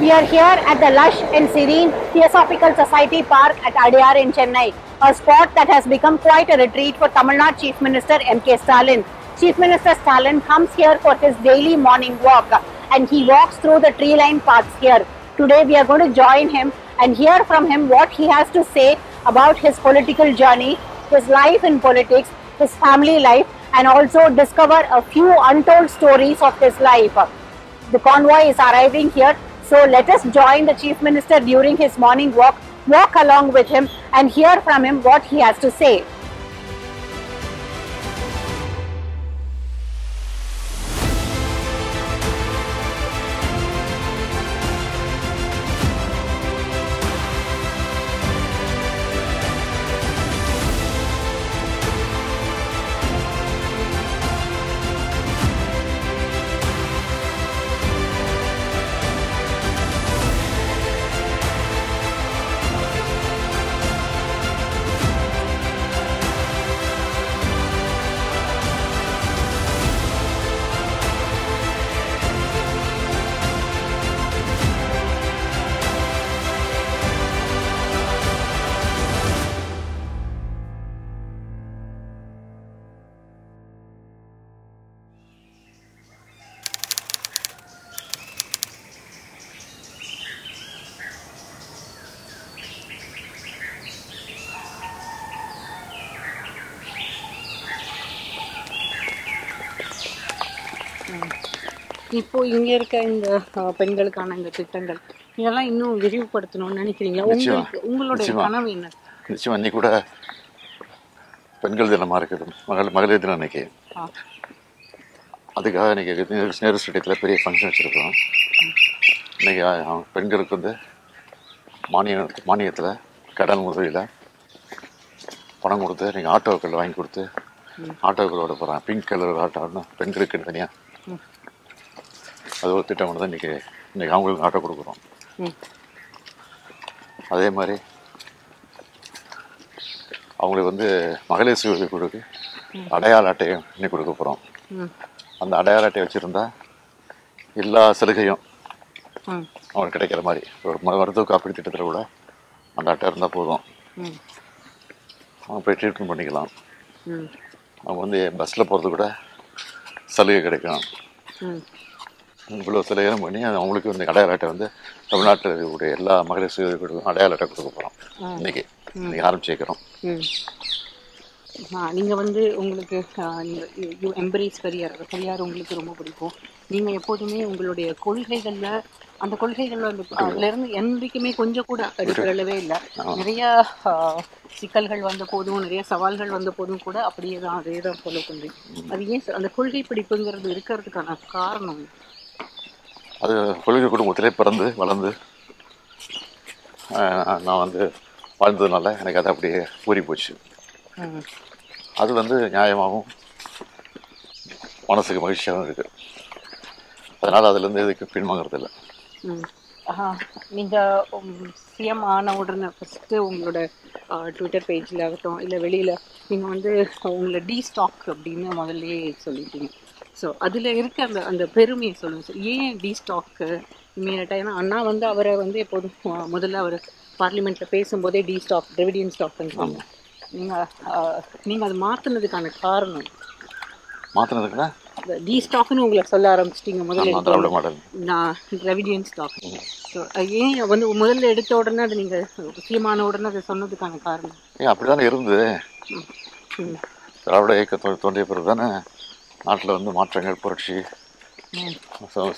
We are here at the lush and serene Theosophical Society Park at Adyar in Chennai, a spot that has become quite a retreat for Tamil Nadu Chief Minister M.K. Stalin. Chief Minister Stalin comes here for his daily morning walk and he walks through the tree-lined paths here. Today we are going to join him and hear from him what he has to say about his political journey, his life in politics, his family life, and also discover a few untold stories of his life. The convoy is arriving here, so let us join the Chief Minister during his morning walk along with him and hear from him what he has to say. இப்போ இங்க இருக்க இந்த பெண்களுக்கான இந்த திட்டங்கள் இதெல்லாம் இன்னும் விரிவுபடுத்தணும்னு நினைக்கிறீங்களா? உங்களுடைய கனவு என்ன? நிச்சயமா இன்னைக்கு கூட பெண்கள் தினமா இருக்குது, மகளிர் தினம் இன்னைக்கு. அதுக்காக இன்னைக்கு நேரு ஸ்டேடியத்தில் பெரிய ஃபங்க்ஷன் வச்சுருக்கோம். இன்னைக்கு பெண்களுக்கு வந்து மானியத்தில் கடன் உதவியில் பணம் கொடுத்து நீங்கள் ஆட்டோக்கள் வாங்கி கொடுத்து ஆட்டோக்கள் ஓட போகிறாங்க. பிங்க் கலர் ஆட்டோன்னு பெண்களுக்கு தனியாக அது ஒரு திட்டம் கொண்டு தான் இன்றைக்கி அவங்களுக்கு ஆட்டோ கொடுக்குறோம். அதே மாதிரி அவங்களுக்கு வந்து மகளிர் சுய உதவி குழுக்கு அடையாள அட்டையும் இன்னைக்கு கொடுக்க போகிறோம். அந்த அடையாள அட்டையை வச்சுருந்தா எல்லா சலுகையும் அவங்களுக்கு கிடைக்கிற மாதிரி ஒரு மருத்துவ காப்பீடு திட்டத்தில் கூட அந்த அட்டை இருந்தால் போதும், அவங்க போய் ட்ரீட்மெண்ட் பண்ணிக்கலாம். அவங்க வந்து பஸ்ஸில் போகிறது கூட சலுகை கிடைக்கும். இவ்வளோ சலுகைகளும் பண்ணி அது அவங்களுக்கு வந்து அடையாள அட்டை வந்து தமிழ்நாட்டில் உடைய எல்லா மகளிர் சுய உதவிகளுக்கும் அடையாள அட்டை கொடுக்க போகிறோம். இன்னைக்கு ஆரம்பிச்சிருக்கிறோம். நீங்கள் வந்து உங்களுக்கு யூ எம்பரேஸ் பெரியார் உங்களுக்கு ரொம்ப பிடிக்கும். நீங்கள் எப்போதுமே உங்களுடைய கொள்கைகளில் அந்த அதுலேருந்து என்றைக்குமே கொஞ்சம் கூட எடுக்கிறளவே இல்லை. நிறைய சிக்கல்கள் வந்த போதும் நிறைய சவால்கள் வந்த போதும் கூட அப்படியே தான் அதே தான் ஃபாலோ பண்ணுறேன். அது ஏன் அந்த கொள்கை பிடிப்புங்கிறது இருக்கிறதுக்கான காரணம்? அது கொள்கை குடும்பத்திலே பிறந்து வளர்ந்து நான் வந்து வாழ்ந்ததுனால எனக்கு அது அப்படியே ஊறி போச்சு. அது வந்து நியாயமாகவும் மனசுக்கு மகிழ்ச்சியாகவும் இருக்குது. அதனால் அதுலேருந்து இதுக்கு பின்வாங்கிறதில்லை. நீங்கள் சிஎம் ஆன உடனே ஃபஸ்ட்டு உங்களோட ட்விட்டர் பேஜில் ஆகட்டும் இல்லை வெளியில் நீங்கள் வந்து உங்களை டீஸ்டாக் அப்படின்னு முதல்லையே சொல்லிட்டீங்க. ஸோ அதில் இருக்க அந்த பெருமையை சொல்லுங்கள் சார். ஏன் டீஸ்டாக்கு இம்மீடியட்டாக? ஏன்னா அண்ணா வந்து அவரை வந்து எப்போதும் முதல்ல அவர் பார்லிமெண்ட்டில் பேசும்போதே டீஸ்டாக் டிவிடியன் ஸ்டாக்னு சொன்னாங்க. நீங்கள் அதை மாற்றினதுக்கான காரணம்? மாற்றினதுக்குன்னா டீஸ்டாக்னு உங்களை சொல்ல ஆரம்பிச்சிட்டிங்க முதல்ல. நான் டிவிடியன் ஸ்டாக். ஸோ ஏன் வந்து முதல்ல எடுத்த உடனே அது நீங்கள் முக்கியமான உடனே அதை சொன்னதுக்கான காரணம்? அப்படி தானே இருந்தது. திராவிட இயக்கம் தோன்றிய பிறகு தானே நாட்டில் வந்து மாற்றங்கள், புரட்சி,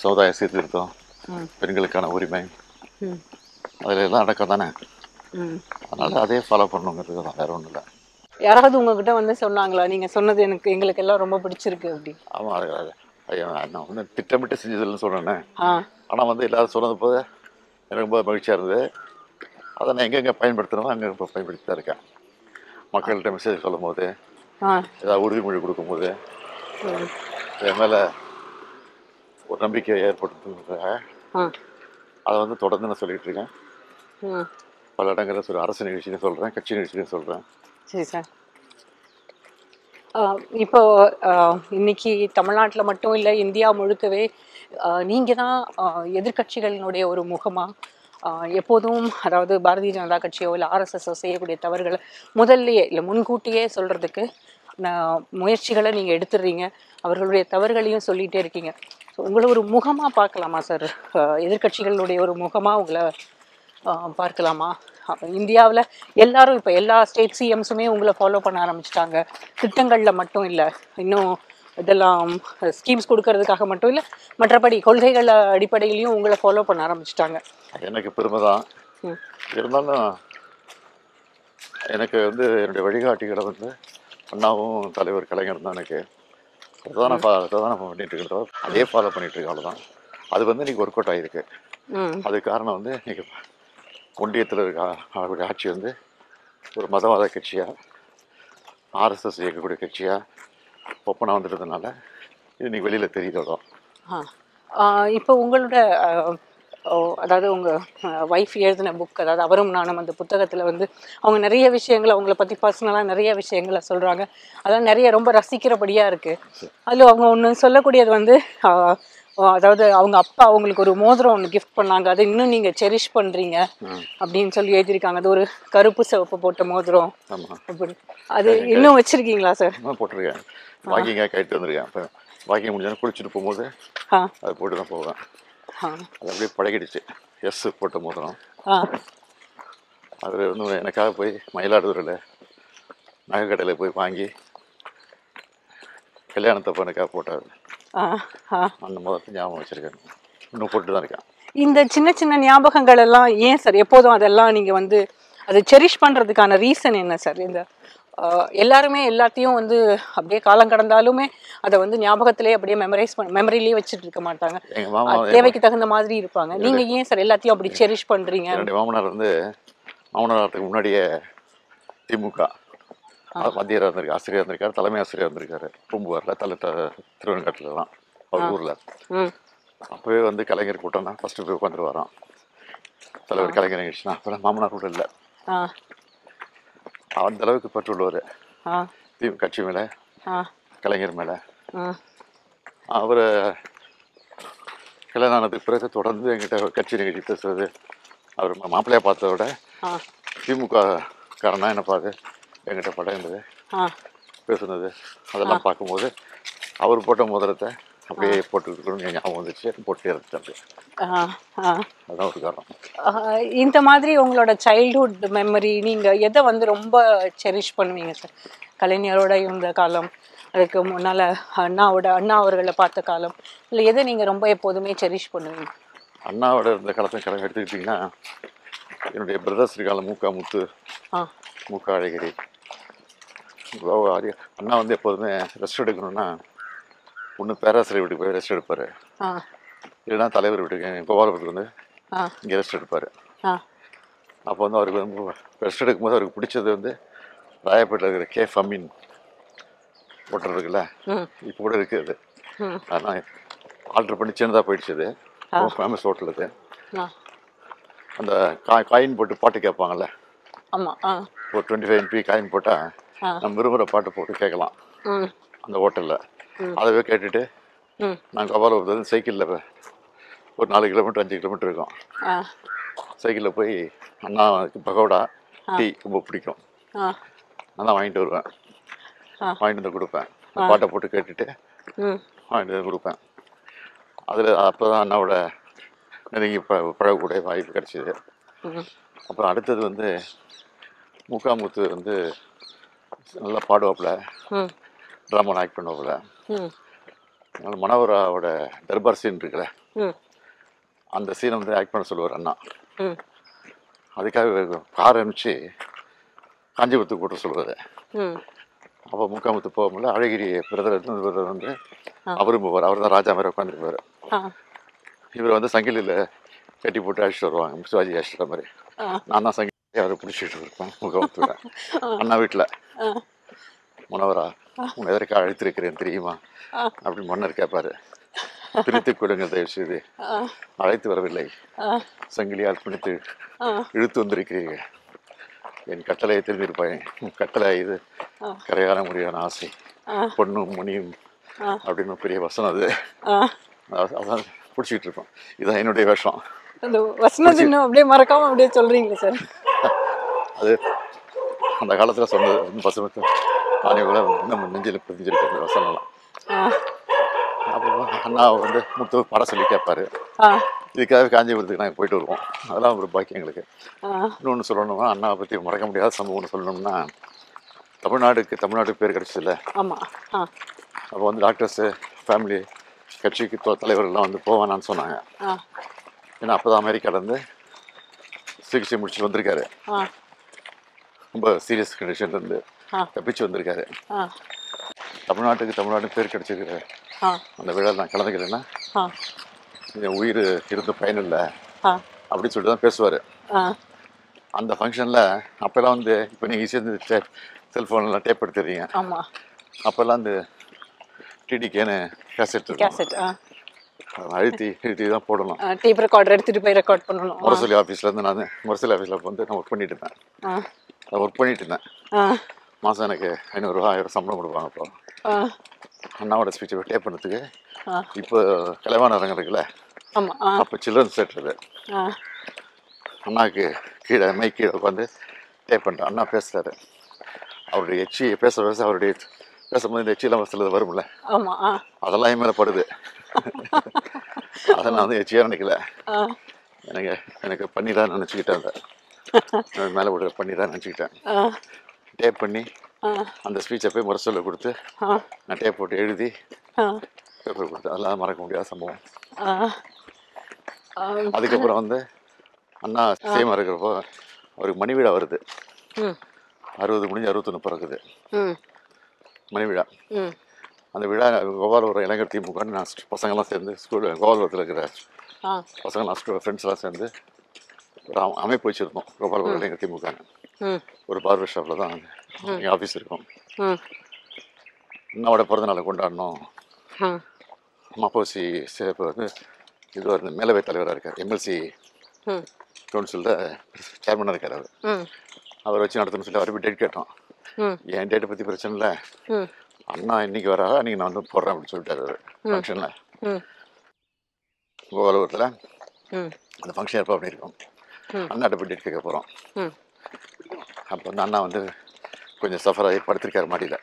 சமுதாய சீர்திருத்தம், பெண்களுக்கான உரிமை அதில் எல்லாம் அடக்கம் தானே. அதனால் அதே ஃபாலோ பண்ணணுங்கிறது தான், வேறு ஒன்றும் இல்லை. யாராவது உங்ககிட்ட வந்து சொன்னாங்களா நீங்கள் சொன்னது எங்களுக்கு எல்லாம் ரொம்ப பிடிச்சிருக்கு அப்படி? ஆமாம், ஐயா நான் வந்து திட்டமிட்டு செஞ்சதில்லைன்னு சொன்னேன்னே. ஆனால் வந்து எல்லாரும் சொன்னது போது எனக்கு ரொம்ப மகிழ்ச்சியாக இருந்தது. அதை நான் எங்கெங்கே பயன்படுத்தணுமோ அங்கே இப்போ பயன்படுத்தி தான் இருக்கேன். மக்கள்கிட்ட மெசேஜ் சொல்லும் போது, ஏதாவது உறுதிமொழி கொடுக்கும்போது, என் மேலே ஒரு நம்பிக்கை ஏற்படுத்துறதுக்காக அதை வந்து தொடர்ந்து நான் சொல்லிகிட்டு இருக்கேன். பல இடங்களில் அரசு நிகழ்ச்சின்னு சொல்கிறேன், கட்சி நிகழ்ச்சின்னு சொல்கிறேன். சரி சார். இப்போ இன்னைக்கு தமிழ்நாட்டில் மட்டும் இல்லை, இந்தியா முழுக்கவே நீங்கள் தான் எதிர்க்கட்சிகளினுடைய ஒரு முகமாக எப்போதும், அதாவது பாரதிய ஜனதா கட்சியோ இல்லை ஆர்எஸ்எஸ்ஸோ செய்யக்கூடிய தவறுகளை முதல்லையே இல்லை முன்கூட்டியே சொல்கிறதுக்கு முயற்சிகளை நீங்கள் எடுத்துடுறீங்க, அவர்களுடைய தவறுகளையும் சொல்லிகிட்டே இருக்கீங்க. ஸோ உங்களை ஒரு முகமாக பார்க்கலாமா சார்? எதிர்க்கட்சிகளுடைய ஒரு முகமாக உங்களை பார்க்கலாமா? இந்தியாவில் எல்லாரும் இப்போ எல்லா ஸ்டேட் சிஎம்ஸுமே உங்களை ஃபாலோ பண்ண ஆரம்பிச்சிட்டாங்க. திட்டங்களில் மட்டும் இல்லை, இன்னும் இதெல்லாம் ஸ்கீம்ஸ் கொடுக்கறதுக்காக மட்டும் இல்லை, மற்றபடி கொள்கைகள் அடிப்படையிலையும் உங்களை ஃபாலோ பண்ண ஆரம்பிச்சிட்டாங்க. எனக்கு பெருமை தான். இருந்தாலும் எனக்கு வந்து என்னுடைய வழிகாட்டிகளை வந்து அண்ணாவும் தலைவர் கலைஞர் தான் எனக்கு பிரதான பண்ணிட்டு இருக்கிறோம். அதே ஃபாலோ பண்ணிட்டு இருக்கோம். அவ்வளோதான். அது வந்து இன்னைக்கு ஒர்க் அவுட் ஆகிருக்கு. அது காரணம் வந்து இன்னைக்கு ஒன்றியத்தில் இருக்க அவருடைய ஆட்சி வந்து ஒரு மதவாத கட்சியாக, ஆர்எஸ்எஸ் இயக்கக்கூடிய கட்சியாக ஒப்பனை வந்துட்டதுனால இது இன்னைக்கு வெளியில் தெரியுதோ. இப்போ உங்களோட அதாவது உங்கள் ஒய்ஃப் எழுதின புக், அதாவது அவரும் நானும், அந்த புத்தகத்தில் வந்து அவங்க நிறைய விஷயங்களை அவங்கள பற்றி பர்சனலாக நிறைய விஷயங்களை சொல்கிறாங்க. அதெல்லாம் நிறைய ரொம்ப ரசிக்கிறபடியாக இருக்குது. அதில் அவங்க ஒன்று சொல்லக்கூடியது வந்து, அதாவது அவங்க அப்பா அவங்களுக்கு ஒரு மோதிரம் ஒன்று கிஃப்ட் பண்ணாங்க, அதை இன்னும் நீங்கள் செரிஷ் பண்ணுறீங்க அப்படின்னு சொல்லி எழுதியிருக்காங்க. அது ஒரு கருப்பு சிவப்பு போட்ட மோதிரம். அப்படி அது இன்னும் வச்சுருக்கீங்களா சார்? போட்டிருக்கேன். வாக்கிங்காக கைட்டு வந்திருக்கேன். இப்போ வாக்கிங் முடிஞ்சாலும் குளிச்சுட்டு போகும்போது அதை போட்டு தான் போவேன். அது அப்படியே பழகிடுச்சு. எஸ் போட்ட மோதிரம். அது வந்து எனக்காக போய் மயிலாடுதுறையில் நகைக்கடையில் போய் வாங்கி கல்யாணத்தப்ப எனக்காக போட்டார். அந்த மோதிரத்தை ஞாபகம் வச்சுருக்கேன். இன்னும் போட்டு தான் இருக்கேன். இந்த சின்ன சின்ன ஞாபகங்கள் எல்லாம் ஏன் சார் எப்போதும் அதெல்லாம் நீங்கள் வந்து அதை செரிஷ் பண்ணுறதுக்கான ரீசன் என்ன சார்? இந்த எல்லாருமே எல்லாத்தையும் வந்து அப்படியே காலம் கடந்தாலுமே அதை வந்து ஞாபகத்திலே அப்படியே மெமரிலேயே வச்சுட்டு இருக்க மாட்டாங்க. தேவைக்கு தகுந்த மாதிரி இருப்பாங்க. நீங்கள் ஏன் சார் எல்லாத்தையும் அப்படி செரிஷ் பண்ணுறீங்க? என்னுடைய மாமனார் வந்து மாமனாரத்துக்கு முன்னாடியே திமுக மத்தியராக இருந்திருக்காரு, ஆசிரியர் இருந்திருக்காரு, தலைமை ஆசிரியர் இருந்திருக்காரு. பூம்புகாரில் திருவெண்காட்டில் தான் அவர் ஊரில். அப்போவே வந்து கலைஞர் கூட்டம்னா ஃபஸ்ட்டு போய் உட்காந்துட்டு வரோம். தலைவர் கலைஞர் நிகழ்ச்சினா அப்புறம் மாமனார் கூட இல்லை. அந்த அளவுக்கு பற்றுள்ளவர் கட்சி மேலே, கலைஞர் மேலே. அவர் கல்யாணம் ஆனதுக்கு பிறகு தொடர்ந்து எங்கிட்ட கட்சி நிகழ்ச்சி பேசுறது, அவர் மாப்பிள்ளையா பார்த்தத விட திமுக காரனா என்ன பார்த்து எங்கிட்ட படைந்தது பேசுனது அதெல்லாம் பார்க்கும்போது அவர் போட்ட மோதிரத்தை அப்படியே போட்டுக்கணும்னு ஞாபகம் வந்துச்சு. போட்டு இருந்துச்சு. அதான் ஒரு காரணம். இந்த மாதிரி உங்களோட சைல்ட்ஹுட் மெமரி நீங்கள் எதை வந்து ரொம்ப செரிஷ் பண்ணுவீங்க சார்? கலைஞரோட இருந்த காலம், அதுக்கு முன்னால் அண்ணா அவர்களை பார்த்த காலம், இல்லை எதை நீங்கள் ரொம்ப எப்போதுமே செரிஷ் பண்ணுவீங்க? அண்ணாவோட இருந்த காலத்தை எடுத்துக்கிட்டிங்கன்னா என்னுடைய பிரதர்ஸ் இருக்கால முத்து, மூக்க அழகிரி. அண்ணா வந்து எப்போதுமே ரெஸ்ட் எடுக்கணும்னா ஒன்று பேராசிரியர் வீட்டுக்கு போய் ரெஸ்ட் எடுப்பார், இல்லைன்னா தலைவர் வீட்டுக்கு கோபாலபுரத்துக்கு வந்து இங்கே ரெஸ்ட் எடுப்பார். அப்போ வந்து அவருக்கு வந்து ரெஸ்ட் எடுக்கும்போது அவருக்கு பிடிச்சது வந்து ராயப்பேட்டில் இருக்கிற கேஃப் அமீன் ஹோட்டல் இருக்குல்ல, இப்போ கூட இருக்குது. அதனால் ஆல்ட்ரு பண்ணி சின்னதாக போயிடுச்சு. அது ஃபேமஸ் ஹோட்டல். அது அந்த காயின் போட்டு பாட்டு கேட்பாங்கல்ல, ஒரு 25 NP காயின் போட்டால் நம்ம விரும்புகிற பாட்டு போட்டு கேட்கலாம் அந்த ஹோட்டலில். அதவே கேட்டுட்டு நாங்கள் கோபாலபுரத்துலேருந்து சைக்கிளில் ஒரு 4 கிலோமீட்டர் 5 கிலோமீட்டர் இருக்கும். சைக்கிளில் போய் அண்ணா பகோடா டீ ரொம்ப பிடிக்கும், நான் வாங்கிட்டு வருவேன். வாங்கிட்டு வந்து கொடுப்பேன். பாட்டை போட்டு கேட்டுட்டு வாங்கிட்டு வந்து கொடுப்பேன். அதில் அப்போ தான் அண்ணாவோட நெருங்கி பழகக்கூடிய வாய்ப்பு கிடச்சிது. அப்புறம் அடுத்தது வந்து முத்து வந்து நல்லா பாடுவாப்பில், ட்ராமாவில் ஆக்ட் பண்ணுவாப்பில். அதனால் மனோகராவோட தர்பார் சீன் இருக்குல்ல, அந்த சீனை வந்து ஆக்ட் பண்ண சொல்லுவார் அண்ணா. அதுக்காக கார் அனுப்பிச்சு காஞ்சிபுரத்துக்கு போட்டு சொல்லுவார். அப்போ முத்து போகும்போது அழகிரி பிரதர் வந்து அவரும் போவார். அவர் தான் ராஜா மாதிரி உட்காந்துருப்பார். இவர் வந்து சங்கிலியில் கட்டி போட்டு அழைச்சிட்டு வருவாங்க, சிவாஜி அழைச்சிட்ட மாதிரி. நான் தான் சங்கிலி அவரை பிடிச்சிட்டு இருப்பேன் முகமுத்துல. அண்ணா வீட்டில் மனோகரா உன்னை எதற்காக அழைத்திருக்கிறேன் தெரியுமா அப்படின்னு மன்னர் கேட்பாரு. பிரித்து கொடுங்க தயவு செய்து, அழைத்து வரவில்லை, சங்கிலியால் பிடித்து இழுத்து வந்திருக்கிறீர்கள், என் கட்டளையை தெரிஞ்சிருப்பாய், கட்டளை இது கரையான முடியான ஆசை, பொண்ணும் மணியும் அப்படின்னு பெரிய வசனம். அது அதான் பிடிச்சிக்கிட்டு இருப்போம். இதுதான் என்னுடைய வேஷம். அந்த வசனம் இன்னும் அப்படியே மறக்காம அப்படியே சொல்றீங்களா சார்? அது அந்த காலத்தில் சொன்னது இன்னும் பசுமத்து ஆணையோட இன்னும் நெஞ்சில் பதிஞ்சிருக்கு அந்த வசனம்லாம். அப்போ அண்ணா வந்து முத்து பாட சொல்லி கேட்பாரு. இதுக்காக காஞ்சிபுரத்துக்கு நாங்கள் போயிட்டு வருவோம். அதெல்லாம் ஒரு பாக்கியம் எங்களுக்கு. இன்னொன்று சொல்லணும்னா அண்ணாவை பற்றி மறக்க முடியாத சம்பவம்னு சொல்லணும்னா, தமிழ்நாட்டுக்கு பேர் கிடச்சிதில்ல. ஆமாம். அப்போ வந்து டாக்டர்ஸு ஃபேமிலி கட்சிக்கு தலைவர்கள்லாம் வந்து போவானான்னு சொன்னாங்க. ஏன்னா அப்போ தான் அமெரிக்காவிலேருந்து சிகிச்சை முடிச்சுட்டு வந்திருக்காரு. ரொம்ப சீரியஸ் கண்டிஷன்லேருந்து தப்பிச்சு வந்திருக்காரு. தமிழ்நாட்டுக்கு பேர் கிடச்சிருக்கிற அந்த விழா நான் கலந்துக்கிறேன்னா என் உயிர் இருந்த பயனில்லை அப்படின்னு சொல்லிட்டு தான் பேசுவார். அந்த ஃபங்க்ஷனில் அப்போல்லாம் வந்து இப்போ நீங்கள் ஈஸியாக செல்ஃபோன்லாம் டேப் எடுத்துறீங்க. அப்போல்லாம் அந்த டிடிக்கேன்னு கேசட் அழுத்தி தான் போடணும். டேப் ரெக்கார்டர் எடுத்துகிட்டு போய் ரெக்கார்ட் பண்ணணும். முரசொலி ஆஃபீஸ்லேருந்து முரசொலி ஆஃபீஸில் வந்து நான் ஒர்க் பண்ணிட்டு இருந்தேன். மாதம் எனக்கு 500 ரூபா 1000 சம்பளம் கொடுப்பாங்க. அப்போ அண்ணாவோட ஸ்பீச்சை டேப் பண்ணுறதுக்கு இப்போ கலைவாண அரங்கம் இருக்குல்ல, அப்போ சில்ட்ரன்ஸ் தேட்டர் அண்ணாவுக்கு கீழே உட்காந்து டேப் பண்ணிட்டேன். அண்ணா பேசுகிறாரு. அவருடைய எச்சி பேச அவருடைய பேசும்போது இந்த எச்சியெல்லாம் சிலது வரும்ல, அதெல்லாம் என் மேலே படுது. அதை நான் வந்து எச்சியாக நினைக்கல, எனக்கு பண்ணிதான் நினச்சிக்கிட்டேன். அதை மேலே விட பண்ணிதான் நினச்சிக்கிட்டேன். டேப் பண்ணி அந்த ஸ்பீச்சை போய் முரசொல்ல கொடுத்து நான் டேப் போட்டு எழுதி பேப்பர் கொடுத்தேன். அதெல்லாம் மறக்க முடியாத சம்பவம். அதுக்கப்புறம் வந்து அண்ணா சேமாக இருக்கிறப்போ அவருக்கு மணி விழா வருது. 60 முடிஞ்சு 61 பிறகுது மணி விழா. அந்த விழா கோபாலபுரம் இளைஞர் திமுகன்னு நான் பசங்கள்லாம் சேர்ந்து கோபாலபுரத்தில் இருக்கிற பசங்கள்லாம் ஃப்ரெண்ட்ஸ்லாம் சேர்ந்து ஒரு அமைப்பு வச்சுருந்தோம். கோபாலபுரம் இளைஞர் திமுகன்னு ஒரு பார்பர் ஷாப்பில் தான் எங்கள் ஆஃபீஸ் இருக்கும். அண்ணாவோட பிறந்தநாளை கொண்டாடணும். மாப்போசி இப்போ வந்து இது வந்து மேலவை தலைவராக இருக்கார். எம்எல்சி கவுன்சிலில் சேர்மனாக இருக்கார். அவர் வச்சு நடத்தணும்னு சொல்லி அவரை போய் டேட் கேட்டோம். என் டேட்டை பற்றி பிரச்சனை இல்லை, அண்ணா இன்னைக்கு வராங்க, அன்றைக்கி நான் வந்து போடுறேன் அப்படின்னு சொல்லிட்டாரு அவர் ஃபங்க்ஷனில். கோபாலபுரத்தில் அந்த ஃபங்க்ஷன் ஏற்பாடு பண்ணியிருக்கோம். அண்ணாட்ட போய் டேட் கேட்க போகிறோம். அப்போ வந்து அண்ணா வந்து கொஞ்சம் சஃபர் ஆகி படுத்திருக்காரு மாடியில்.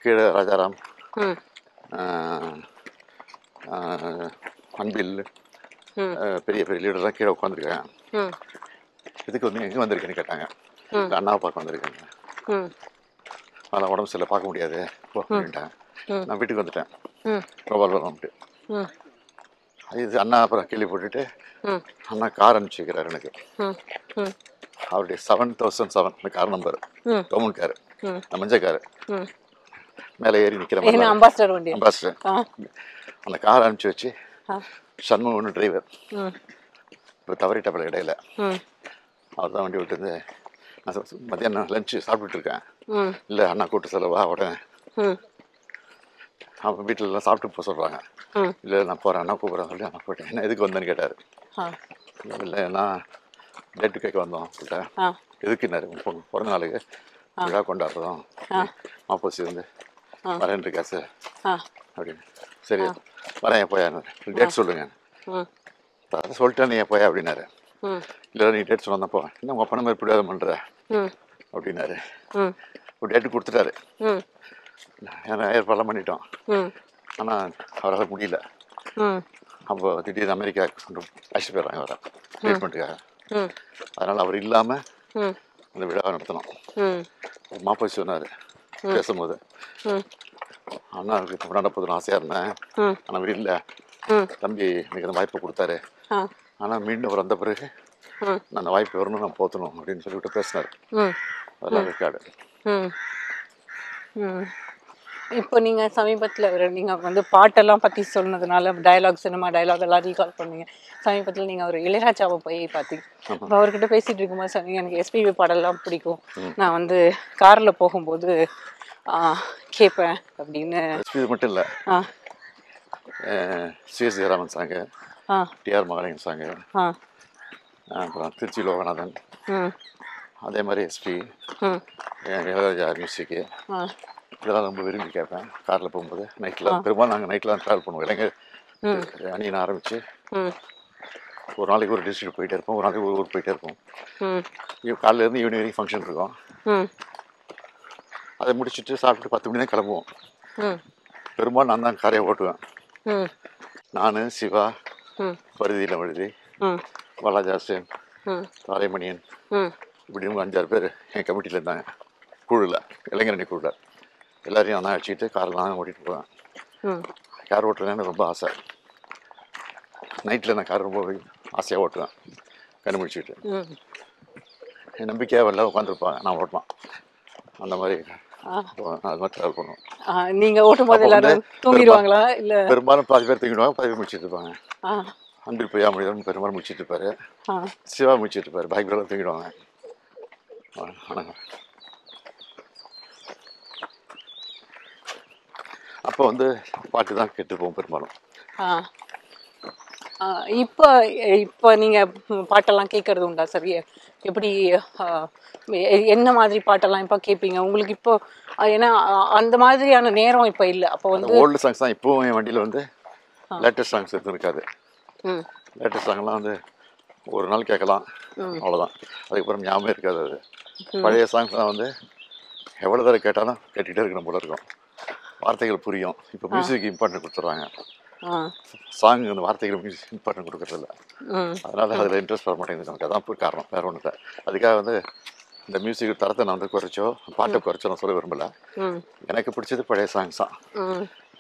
கீழே ராஜாராம், அன்பில், பெரிய பெரிய லீடர்லாம் கீழே உட்காந்துருக்காங்க. இதுக்கு வந்து எங்கே வந்திருக்கேன்னு கேட்டாங்க. அண்ணாவை பார்க்க வந்திருக்காங்க. அதெல்லாம் உடம்பு சரியில்லை, பார்க்க முடியாது அப்படின்ட்டாங்க. நான் வீட்டுக்கு வந்துட்டேன் கோபாலபுரம்ட்டு. இது அண்ணா அப்புறம் கேள்வி போட்டுட்டு அண்ணா கார் அனுப்பிச்சி வைக்கிறார் எனக்கு. அவருடைய 7007 கார் நம்பர், கவர்மெண்ட் காரு, மஞ்சள் காரு, மேலே ஏறி நிற்கிற மாதிரி அம்பாஸ்டர். அந்த கார் அனுப்பிச்சி வச்சு சண்முகம் ஒன்று டிரைவர் இப்போ தவறிட்டப்பல இடையில அவர் தான் வண்டி விட்டுருந்து. நான் மத்தியானம் லஞ்சு சாப்பிட்டுட்டு இருக்கேன். இல்லை அண்ணா கூட்டு செலவா உடனே அவங்க வீட்டிலலாம் சாப்பிட்டு போக சொல்கிறாங்க. இல்லை நான் போகிறேன், அண்ணா கூப்பிட்றேன் சொல்லி அண்ணா போயிட்டேன். என்ன எதுக்கு வந்தேன்னு கேட்டார். இல்லை நான் டேட்டு கேட்க வந்தோம் அப்படின்ட்டேன். எதுக்குன்னாரு, பிறந்த நாளுக்கு விழா கொண்டாடுறோம், மாப்போசி வந்து வரேன் இருக்கா சார் அப்படின்னு. சரி வரேன் போயான்னு டேட் சொல்லுங்க. சொல்லிட்டேன் நீ போயா அப்படின்னாரு. இல்லை நீ டேட் சொன்னப்போ என்ன உங்கள் அப்பா நம்ம எப்படி பண்ணுற அப்படின்னாரு. ஒரு டேட்டு கொடுத்துட்டாரு. ஏற்பாடெல்லாம் பண்ணிட்டோம். ஆனால் அவரால் முடியல. அப்போ திடீர்னு அமெரிக்கா அழைச்சிட்டு போயிடுறாங்க அவரை ட்ரீட்மெண்ட்டுக்காக. அதனால் அவர் இல்லாமல் அந்த விழாவை நடத்தணும். மாப்போசி சொன்னார் பேசும்போது, அண்ணாவுக்கு தமிழ்நாடு போதுன்னு ஆசையாக இருந்தேன், ஆனால் அவர் இல்லை, தம்பி எனக்கு அந்த வாய்ப்பை கொடுத்தாரு, ஆனால் மீண்டும் அவர் வந்த பிறகு நான் அந்த வாய்ப்பு வரணும், நான் போத்தணும் அப்படின்னு சொல்லிவிட்டு பேசினார். அதெல்லாம் ரெக்கார்டு. இப்போ நீங்கள் சமீபத்தில் நீங்கள் வந்து பாட்டெல்லாம் பற்றி சொன்னதுனால டயலாக், சினிமா டயலாக் எல்லாம் ரீகால் பண்ணீங்க. சமீபத்தில் நீங்கள் ஒரு இளையராஜாவை போய் பார்த்தீங்க. இப்போ அவர்கிட்ட பேசிகிட்டு இருக்கும்போது சொன்னீங்க எனக்கு எஸ்பிபி பாடலாம் பிடிக்கும், நான் வந்து காரில் போகும்போது கேட்பேன் அப்படின்னு. எஸ்பிபி மட்டும் இல்லை, CS Jayaraman song, TR Mahalingam song, அப்புறம் திருச்சி லோகநாதன், அதே மாதிரி எஸ்பி, இளையராஜா மியூசிக்கு, இதெல்லாம் ரொம்ப விரும்பி கேட்பேன் காரில் போகும்போது. நைட்டில் பெரும்பாலும் நாங்கள் நைட்டில் தான் ட்ராவல் பண்ணுவோம். இளைஞர் அணியன் ஆரம்பித்து ம் ஒரு நாளைக்கு ஒரு டிஸ்ட்ரிக்ட் போயிட்டே இருப்போம், ஒரு நாளைக்கு ஒரு ஊர் போயிட்டே இருப்போம். காலையிலேருந்து ஈவினிங் வரைக்கும் ஃபங்க்ஷன் இருக்கும். அதை முடிச்சுட்டு சாப்பிட்டு 10 மணி தான் கிளம்புவோம். பெரும்பாலும் நான் தான் காரையை ஓட்டுவேன். நான், சிவா, பருதியில் வழுதி, பாலாஜாசன், தாரைமணியன், இப்படி 5-6 பேர் என் கமிட்டியில் இருந்தாங்க. குழுவில், இளைஞரணி குழுவில் எல்லாரையும் நான் அடிச்சுக்கிட்டு காரில் நான் ஓட்டிகிட்டு போவேன். கார் ஓட்டுறதுன்னு ரொம்ப ஆசை. நைட்டில் நான் கார் ரொம்ப ஆசையாக ஓட்டுவேன், கண்டுபிடிச்சிட்டு. என் நம்பிக்கையாக வெளில உட்காந்துருப்பாங்க, நான் ஓட்டுவேன். அந்த மாதிரி அது மாதிரி ட்ராவல் பண்ணுவோம். நீங்கள் ஓட்டும் போது எல்லாரும் தூங்கிடுவாங்களா? இல்லை, பெரும்பாலும் 10 பேர் தூங்கிடுவாங்க, 10 பேர் முடிச்சுட்டு இருப்பாங்க. அன்பில் பொய்யா முடியும் பெரும்பாலும் முடிச்சுட்டு இருப்பாரு. சிவா முடிச்சுட்டு இருப்பாரு, பைக் பேரில் தூங்கிடுவாங்க. அப்போ வந்து பாட்டு தான் கேட்டுருப்போம் பெரும்பாலும். இப்போ இப்போ நீங்கள் பாட்டெல்லாம் கேட்கறது உண்டா சார்? எப்படி என்ன மாதிரி பாட்டெல்லாம் இப்போ கேட்பீங்க? உங்களுக்கு இப்போ ஏன்னா அந்த மாதிரியான நேரம் இப்போ இல்லை. அப்போ வந்து ஓல்டு சாங்ஸ் தான் இப்போவும் என் வண்டியில் வந்து லேட்டஸ்ட் சாங்ஸ் எதுவும் இருக்காது. லேட்டஸ்ட் சாங்லாம் வந்து ஒரு நாள் கேட்கலாம், அவ்வளோதான். அதுக்கப்புறம் ஞாபகம் இருக்காது. அது பழைய சாங்ஸ்லாம் வந்து எவ்வளோ தடவை கேட்டாலும் கேட்டுக்கிட்டே இருக்கணும் போல இருக்கும். வார்த்தைகள் புரியும். இப்போ மியூசிக் இம்பார்ட்டன்ட் கொடுத்துட்றாங்க, சாங் அந்த வார்த்தைகள் மியூசிக் இம்பார்ட்டன்ட் கொடுக்குறதில்ல. அதனால் அதில் இன்ட்ரெஸ்ட் வர மாட்டேங்குது நமக்கு. அதான் போய் காரணம், வேறு ஒன்று இல்லை. அதுக்காக வந்து இந்த மியூசிக் தரத்தை நான் வந்து குறைச்சோ பாட்டை குறைச்சோ நான் சொல்ல விரும்பலை. எனக்கு பிடிச்சது பழைய சாங்ஸ் தான்.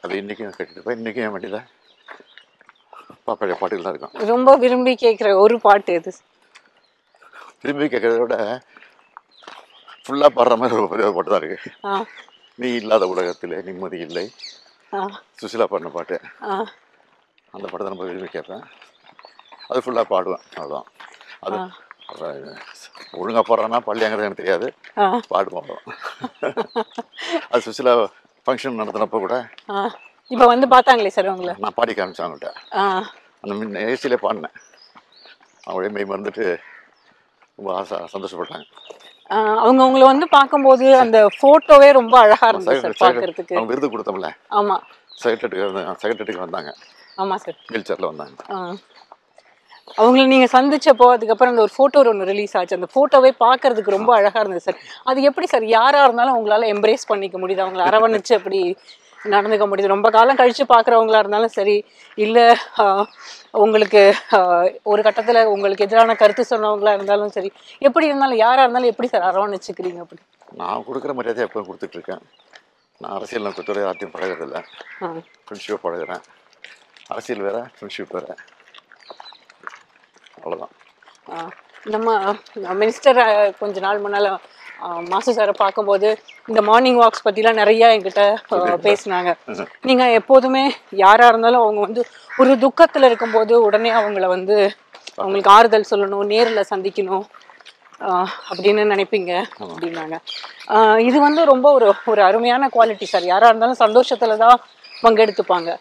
அது இன்றைக்கும் கேட்டுட்டு போய் இன்றைக்கும் என் வண்டியில் பழைய பாட்டுகள் தான் இருக்கும். ரொம்ப விரும்பி கேட்குற ஒரு பாட்டு எது? விரும்பி கேட்குறத விட ஃபுல்லாக பாடுற மாதிரி ஒரு பெரிய பாட்டு தான் இருக்குது. நீ இல்லாத உலகத்தில் நிம்மதி இல்லை, சுசிலா பாடின பாட்டு. அந்த பாட்டை தான் ரொம்ப விரும்பி கேட்பேன். அது ஃபுல்லாக பாடுவேன், அவ்வளோதான். அது ஒழுங்காக பாடுறான்னா பள்ளியாங்கிறது எனக்கு தெரியாது, பாட்டு பாடுவோம். அது சுசிலா ஃபங்க்ஷன் நடத்தினப்போ கூட இப்போ வந்து பார்த்தாங்களே சார் உங்களை, நான் பாடி காமிச்சேன் அவங்கள்ட்ட. அந்த ஏசியிலே பாடினேன். அவங்களே மெய் மறந்துட்டு ரொம்ப சந்தோஷப்பட்டாங்க. அவங்க உங்களை வந்து பார்க்கும்போது அந்த ஃபோட்டோவே ரொம்ப அழகாக இருந்துச்சு சார் பார்க்கறதுக்கு. அவங்க விருது கொடுத்தோம்ல, ஆமாம், செக்ரட்டரிக்கு வந்தாங்க. ஆமாம் சார், வீல் சேரில் வந்தாங்க. அவங்கள நீங்கள் சந்திச்சப்போ அதுக்கப்புறம் அந்த ஒரு ஃபோட்டோ ஒன்று ரிலீஸ் ஆச்சு. அந்த ஃபோட்டோவே பார்க்கறதுக்கு ரொம்ப அழகாக இருந்தது சார். அது எப்படி சார் யாராக இருந்தாலும் உங்களால் எம்ப்ரேஸ் பண்ணிக்க முடியுது, அவங்கள அரவணைச்சு அப்படி நடந்துக்க முடியுது? ரொம்ப காலம் கழித்து பார்க்குறவங்களா இருந்தாலும் சரி, இல்லை உங்களுக்கு ஒரு கட்டத்தில் உங்களுக்கு எதிரான கருத்து சொன்னவங்களா இருந்தாலும் சரி, எப்படி இருந்தாலும் யாராக இருந்தாலும் எப்படி சார் அரவணைச்சிக்கிறீங்க? அப்படி நான் கொடுக்குற மரியாதை எப்போ கொடுத்துட்ருக்கேன். நான் அரசியல் நோக்கத்தோட யார்ட்டையும் பழகிறதில்லை, ஃப்ரெண்ட்ஷிப்பாக பழகிறேன். அரசியல் வேறு, ஃப்ரெண்ட்ஷிப் வேறு, அவ்வளோதான். நம்ம மினிஸ்டர் கொஞ்ச நாள் முன்னால் மாசு சாரை பார்க்கும்போது இந்த மார்னிங் வாக்ஸ் பற்றிலாம் நிறையா என்கிட்ட பேசினாங்க. நீங்கள் எப்போதுமே யாராக இருந்தாலும் அவங்க வந்து ஒரு துக்கத்தில் இருக்கும்போது உடனே அவங்கள வந்து அவங்களுக்கு ஆறுதல் சொல்லணும், நேரில் சந்திக்கணும் அப்படின்னு நினைப்பீங்க அப்படின்னாங்க. இது வந்து ரொம்ப ஒரு அருமையான குவாலிட்டி சார். யாராக இருந்தாலும் சந்தோஷத்தில் தான் பங்கெடுத்துப்பாங்க.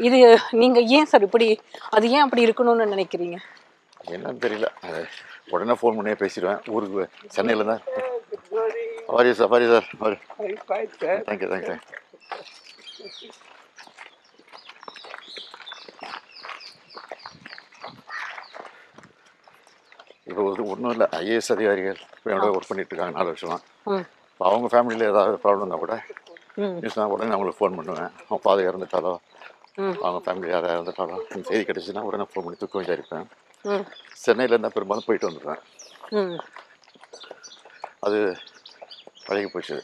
இது நீங்கள் ஏன் சார் இப்படி, அது ஏன் அப்படி இருக்கணும்னு நினைக்கிறீங்க? என்னன்னு தெரியல. உடனே ஃபோன் பண்ணியே பேசிடுவேன். ஊருக்கு சென்னையில் தான். Safari sir, thank you thank you. இப்போ ஒன்றும் இல்லை, ஐஏஎஸ் அதிகாரிகள் இப்போ என்னோட ஒர்க் பண்ணிட்டு இருக்காங்க 4 வருஷமா. இப்போ அவங்க ஃபேமிலியில் ஏதாவது ப்ராப்ளம் இருந்தால் கூட நியூஸ்னா உடனே அவங்களுக்கு ஃபோன் பண்ணுவேன். அவங்க ஃபாதர் இறந்துட்டாலோ, அவங்க ஃபேமிலி யாராவது இறந்துட்டாலோ அந்த செய்தி கிடச்சின்னா உடனே ஃபோன் பண்ணி தூக்கம் விசாரிப்பேன். சென்னையில் இருந்தால் பெரும்பாலும் போயிட்டு வந்துடுவேன். அது பழகி போச்சு.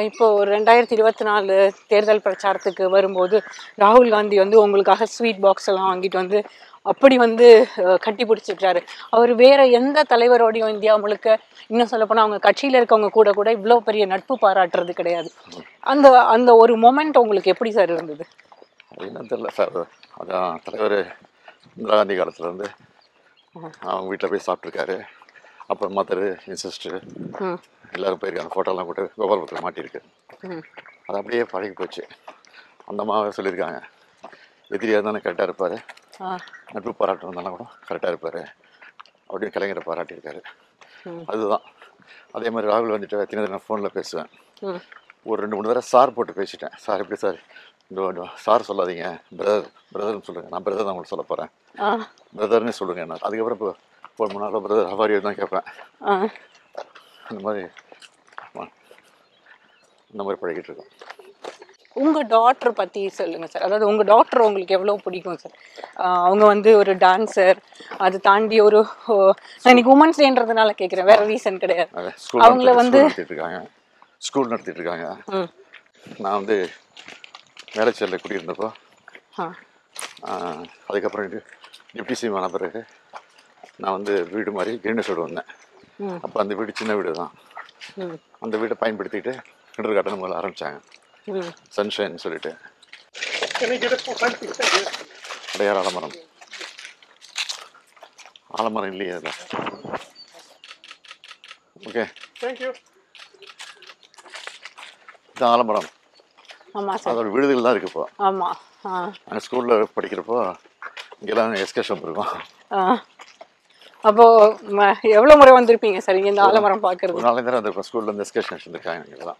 இப்போ 2024 தேர்தல் பிரச்சாரத்துக்கு வரும்போது ராகுல் காந்தி வந்து உங்களுக்காக ஸ்வீட் பாக்ஸ் எல்லாம் வாங்கிட்டு வந்து அப்படி வந்து கட்டி பிடிச்சிருக்காரு. அவர் வேற எந்த தலைவரோடையும் இந்தியா முழுக்க, இன்னும் சொல்லப்போனால் அவங்க கட்சியில் இருக்கவங்க கூட இவ்வளோ பெரிய நட்பு பாராட்டுறது கிடையாது. அந்த அந்த ஒரு மொமெண்ட் உங்களுக்கு எப்படி சார் இருந்தது? அது என்னன்னு தெரியல சார். அதான் தலைவர் இந்திரா காந்தி காலத்தில் வந்து அவங்க வீட்டில் போய் சாப்பிட்ருக்காரு. அப்புறம் மதர், என் சிஸ்டர் எல்லோரும் போயிருக்காங்க. ஃபோட்டோலாம் போட்டு கோபாலபுரத்தில் மாட்டியிருக்கு. அது அப்படியே பழகி போச்சு. அந்த அம்மாவை சொல்லியிருக்காங்க, எதிரியாக இருந்தாலும் கரெக்டாக இருப்பார், நட்பு பாராட்டு இருந்தாலும் கூட கரெக்டாக இருப்பார் அப்படின்னு கலைஞரை பாராட்டியிருக்காரு. அதுதான். அதே மாதிரி ராகுல் வந்துட்டு தினம் ஃபோனில் பேசுவேன். ஒரு 2-3 தடவை சார் போட்டு பேசிட்டேன். சார் எப்படி சார் இந்த சார் சொல்லாதீங்க, பிரதர்னு சொல்லுங்கள். நான் பிரதர் தான் உங்களுக்கு சொல்ல போகிறேன். பிரதர்னே சொல்லுங்கள். என்ன அதுக்கப்புறம் இப்போ 3 நாள் பிரதர் ஹவாரியை தான் கேட்பேன். இந்த மாதிரி பழகிட்டு இருக்கோம். உங்கள் டாக்டர் பற்றி சொல்லுங்கள் சார். அதாவது உங்கள் டாக்டர் உங்களுக்கு எவ்வளோ பிடிக்கும் சார்? அவங்க வந்து ஒரு டான்ஸர், அது தாண்டி ஒரு இன்னைக்கு உமன்ஸ் டேன்றதுனால கேட்குறேன், வேற ரீசன் கிடையாது. அவங்கள வந்து ஸ்கூல் நடத்திட்டு இருக்காங்க. நான் வந்து வேலைச்சேரில் குடியிருந்தப்போ அதுக்கப்புறம் டிப்டி சிஎம் ஆன பிறகு நான் வந்து வீடு மாதிரி கிரீனஸோடு வந்தேன். அப்போ அந்த வீடு சின்ன வீடு தான். அந்த வீட்டை பயன்படுத்திட்டு கிண்டர் கார்டன் முதல்ல ஆரம்பித்தாங்க, சன்ஷைன் சொல்லிட்டு. அடையார் ஆலமரம். ஆலமரம் இல்லையே அதில். Okay, thank you. இதுதான் ஆலமரம். அதோட விடுதல் தான் இருக்கு இப்போ. ஆமாம், நாங்கள் ஸ்கூலில் படிக்கிறப்போ இங்கெல்லாம் எஸ்கர்ஷன் இருக்கும். அப்போ எவ்வளோ முறை வந்திருப்பீங்க சார் இங்கே இந்த ஆலமரம் பார்க்கறது? 4 நேரம் வந்திருப்போம். ஸ்கூல்ல இருந்து எஸ்கர்ஷன் வந்திருக்காங்க இங்கெல்லாம்.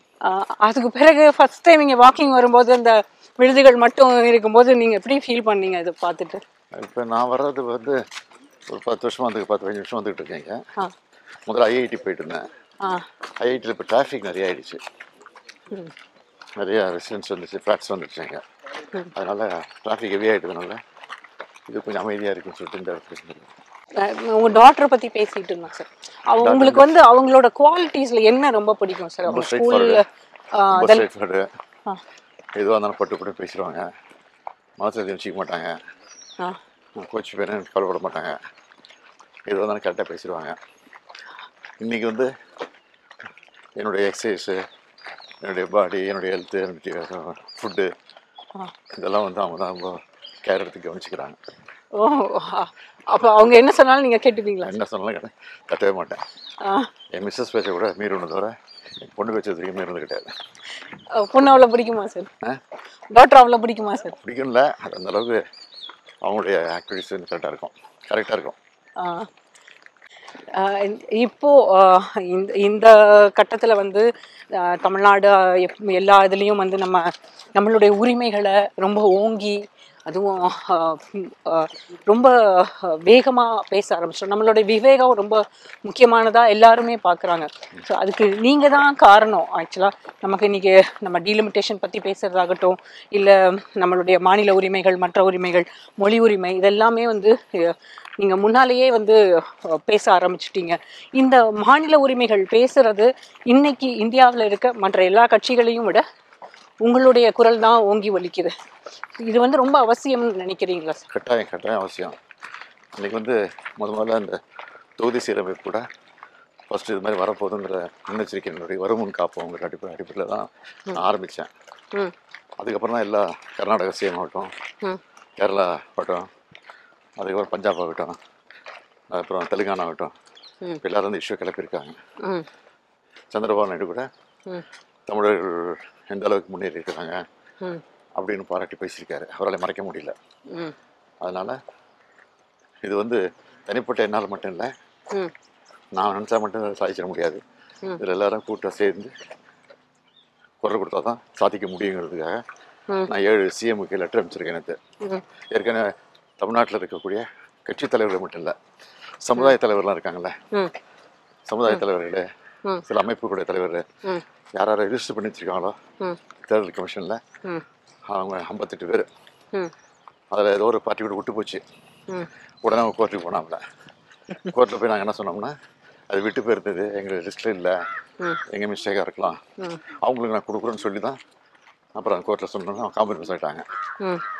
அதுக்கு பிறகு ஃபர்ஸ்ட் டைம் இங்கே வாக்கிங் வரும்போது அந்த விடுதிகள் மட்டும் இருக்கும்போது நீங்கள் எப்படி ஃபீல் பண்ணீங்க இதை பார்த்துட்டு? இப்போ நான் வர்றது வந்து ஒரு 10 வருஷமாக 15 வருஷம் வந்துகிட்டு இருக்கேங்க. முதல்ல ஐஐடி போயிட்டு இருந்தேன். ஐஐடியில் இப்போ டிராஃபிக் நிறைய ஆயிடுச்சு, நிறைய ரெசிடென்ஸ் வந்துச்சு, ஃப்ளாட்ஸ் வந்துடுச்சுங்க. அதனால டிராஃபிக் ஹெவி ஆகிட்டதுனால இது கொஞ்சம் அமைதியாக இருக்குன்னு சொல்லிட்டு இந்த இடத்துல. உங்கள் டாக்டரை பற்றி பேசிகிட்டு இருந்தோம் சார். உங்களுக்கு வந்து அவங்களோட குவாலிட்டிஸில் என்ன ரொம்ப பிடிக்கும் சார்? அவங்க ஸ்கூலில் எதுவாக இருந்தாலும் பட்டு பேசிடுவாங்க, மனசில் எதுவும் வச்சுக்க மாட்டாங்க, கோச்சு பேர் கவலைப்பட மாட்டாங்க, எதுவாக இருந்தாலும் கரெக்டாக பேசிடுவாங்க. இன்றைக்கி வந்து என்னுடைய எக்ஸசைஸு, என்னுடைய பாடி, என்னுடைய ஹெல்த்து, என்னுடைய ஃபுட்டு, இதெல்லாம் வந்து அவங்க தான் ரொம்ப கேர் எடுத்து கவனிச்சுக்கிறாங்க. ஓ, அப்போ அவங்க என்ன சொன்னாலும் நீங்கள் கேட்டுப்பீங்களா? என்ன சொன்னாலும் கட்டவே மாட்டேன். என் மிஸ்ஸஸ் பேச்சை கூட மீறணும் தவிர என் பொண்ணு பேச்சை வரைக்கும் மீறினது கிடையாது. பொண்ணு அவ்வளோ பிடிக்குமா சார்? டாக்டர் அவ்வளோ பிடிக்குமா சார்? பிடிக்கும்ல, அது அந்த அளவுக்கு அவங்களுடைய ஆக்டிவிட்டிஸ் வந்து கரெக்டாக இருக்கும். இப்போ இந்த கட்டத்தில் வந்து தமிழ்நாடு எல்லா இதுலேயும் வந்து நம்மளுடைய உரிமைகளை ரொம்ப ஓங்கி, அதுவும் ரொம்ப வேகமாக பேச ஆரம்பிச்சோம். நம்மளுடைய விவேகம் ரொம்ப முக்கியமானதாக எல்லாருமே பார்க்குறாங்க. ஸோ அதுக்கு நீங்கள் தான் காரணம். ஆக்சுவலாக நமக்கு இன்றைக்கி நம்ம டீலிமிட்டேஷன் பற்றி பேசுகிறதாகட்டும், இல்லை நம்மளுடைய மாநில உரிமைகள், மற்ற உரிமைகள், மொழி உரிமை, இதெல்லாமே வந்து நீங்கள் முன்னாலேயே வந்து பேச ஆரம்பிச்சிட்டீங்க. இந்த மாநில உரிமைகள் பேசுகிறது இன்னைக்கு இந்தியாவில் இருக்க மற்ற எல்லா கட்சிகளையும் விட உங்களுடைய குரல் தான் ஓங்கி ஒலிக்குது. இது வந்து ரொம்ப அவசியம்னு நினைக்கிறீங்களா சார்? கட்டாயம் அவசியம். இன்றைக்கி வந்து முதல்ல இந்த தொகுதி சீரமைப்பு கூட ஃபஸ்ட்டு இது மாதிரி வரப்போகுதுங்கிற முன்னெச்சரிக்கையினுடைய வருமுன் காப்போங்கிற அடிப்படையில் தான் நான் ஆரம்பித்தேன். அதுக்கப்புறம் தான் எல்லா கர்நாடகா சிஎம் ஆகட்டும், கேரளா ஆகட்டும், அதுக்கப்புறம் பஞ்சாப் ஆகட்டும், அப்புறம் தெலுங்கானா ஆகட்டும், இப்போ எல்லோரும் வந்து இஷ்யூ கிளப்பியிருக்காங்க. சந்திரபாபு நாயுடு கூட தமிழர்கள் எந்த அளவுக்கு முன்னேறி இருக்கிறாங்க அப்படின்னு பாராட்டி பேசியிருக்காரு. அவரால் மறைக்க முடியல. அதனால் இது வந்து தனிப்பட்ட என்னால் மட்டும் இல்லை, நான் நினச்சா மட்டும் சாதிச்சிட முடியாது. இதில் எல்லாரும் கூட்டம் சேர்ந்து குரல் கொடுத்தா தான் சாதிக்க முடியுங்கிறதுக்காக நான் 7 சிஎம்முக்கு லெட்டர் அனுப்பிச்சிருக்கேன். எனக்கு ஏற்கனவே தமிழ்நாட்டில் இருக்கக்கூடிய கட்சி தலைவர்கள் மட்டும் இல்லை, சமுதாய தலைவர்லாம் இருக்காங்கல்ல, சமுதாய தலைவர்கள், சில அமைப்புகளுடைய தலைவர்கள் யார் ரெஜிஸ்டர் பண்ணி வச்சுருக்காங்களோ தேர்தல் கமிஷனில், அவங்க 58 பேர். அதில் ஏதோ ஒரு பார்ட்டி கூட விட்டு போச்சு. உடனே அவங்க கோர்ட்டுக்கு போனாங்கள. கோர்ட்டில் போய் நாங்கள் என்ன சொன்னோம்னா, அது விட்டு போயிருந்தது எங்களுக்கு லிஸ்ட்டில் இல்லை, எங்கள் மிஸ்டேக்காக இருக்கலாம், அவங்களுக்கு நான் கொடுக்குறேன்னு சொல்லி தான் அப்புறம் கோர்ட்டில் சொன்னோம்னா அவங்க காம்ப்ரமைஸ் ஆகிட்டாங்க.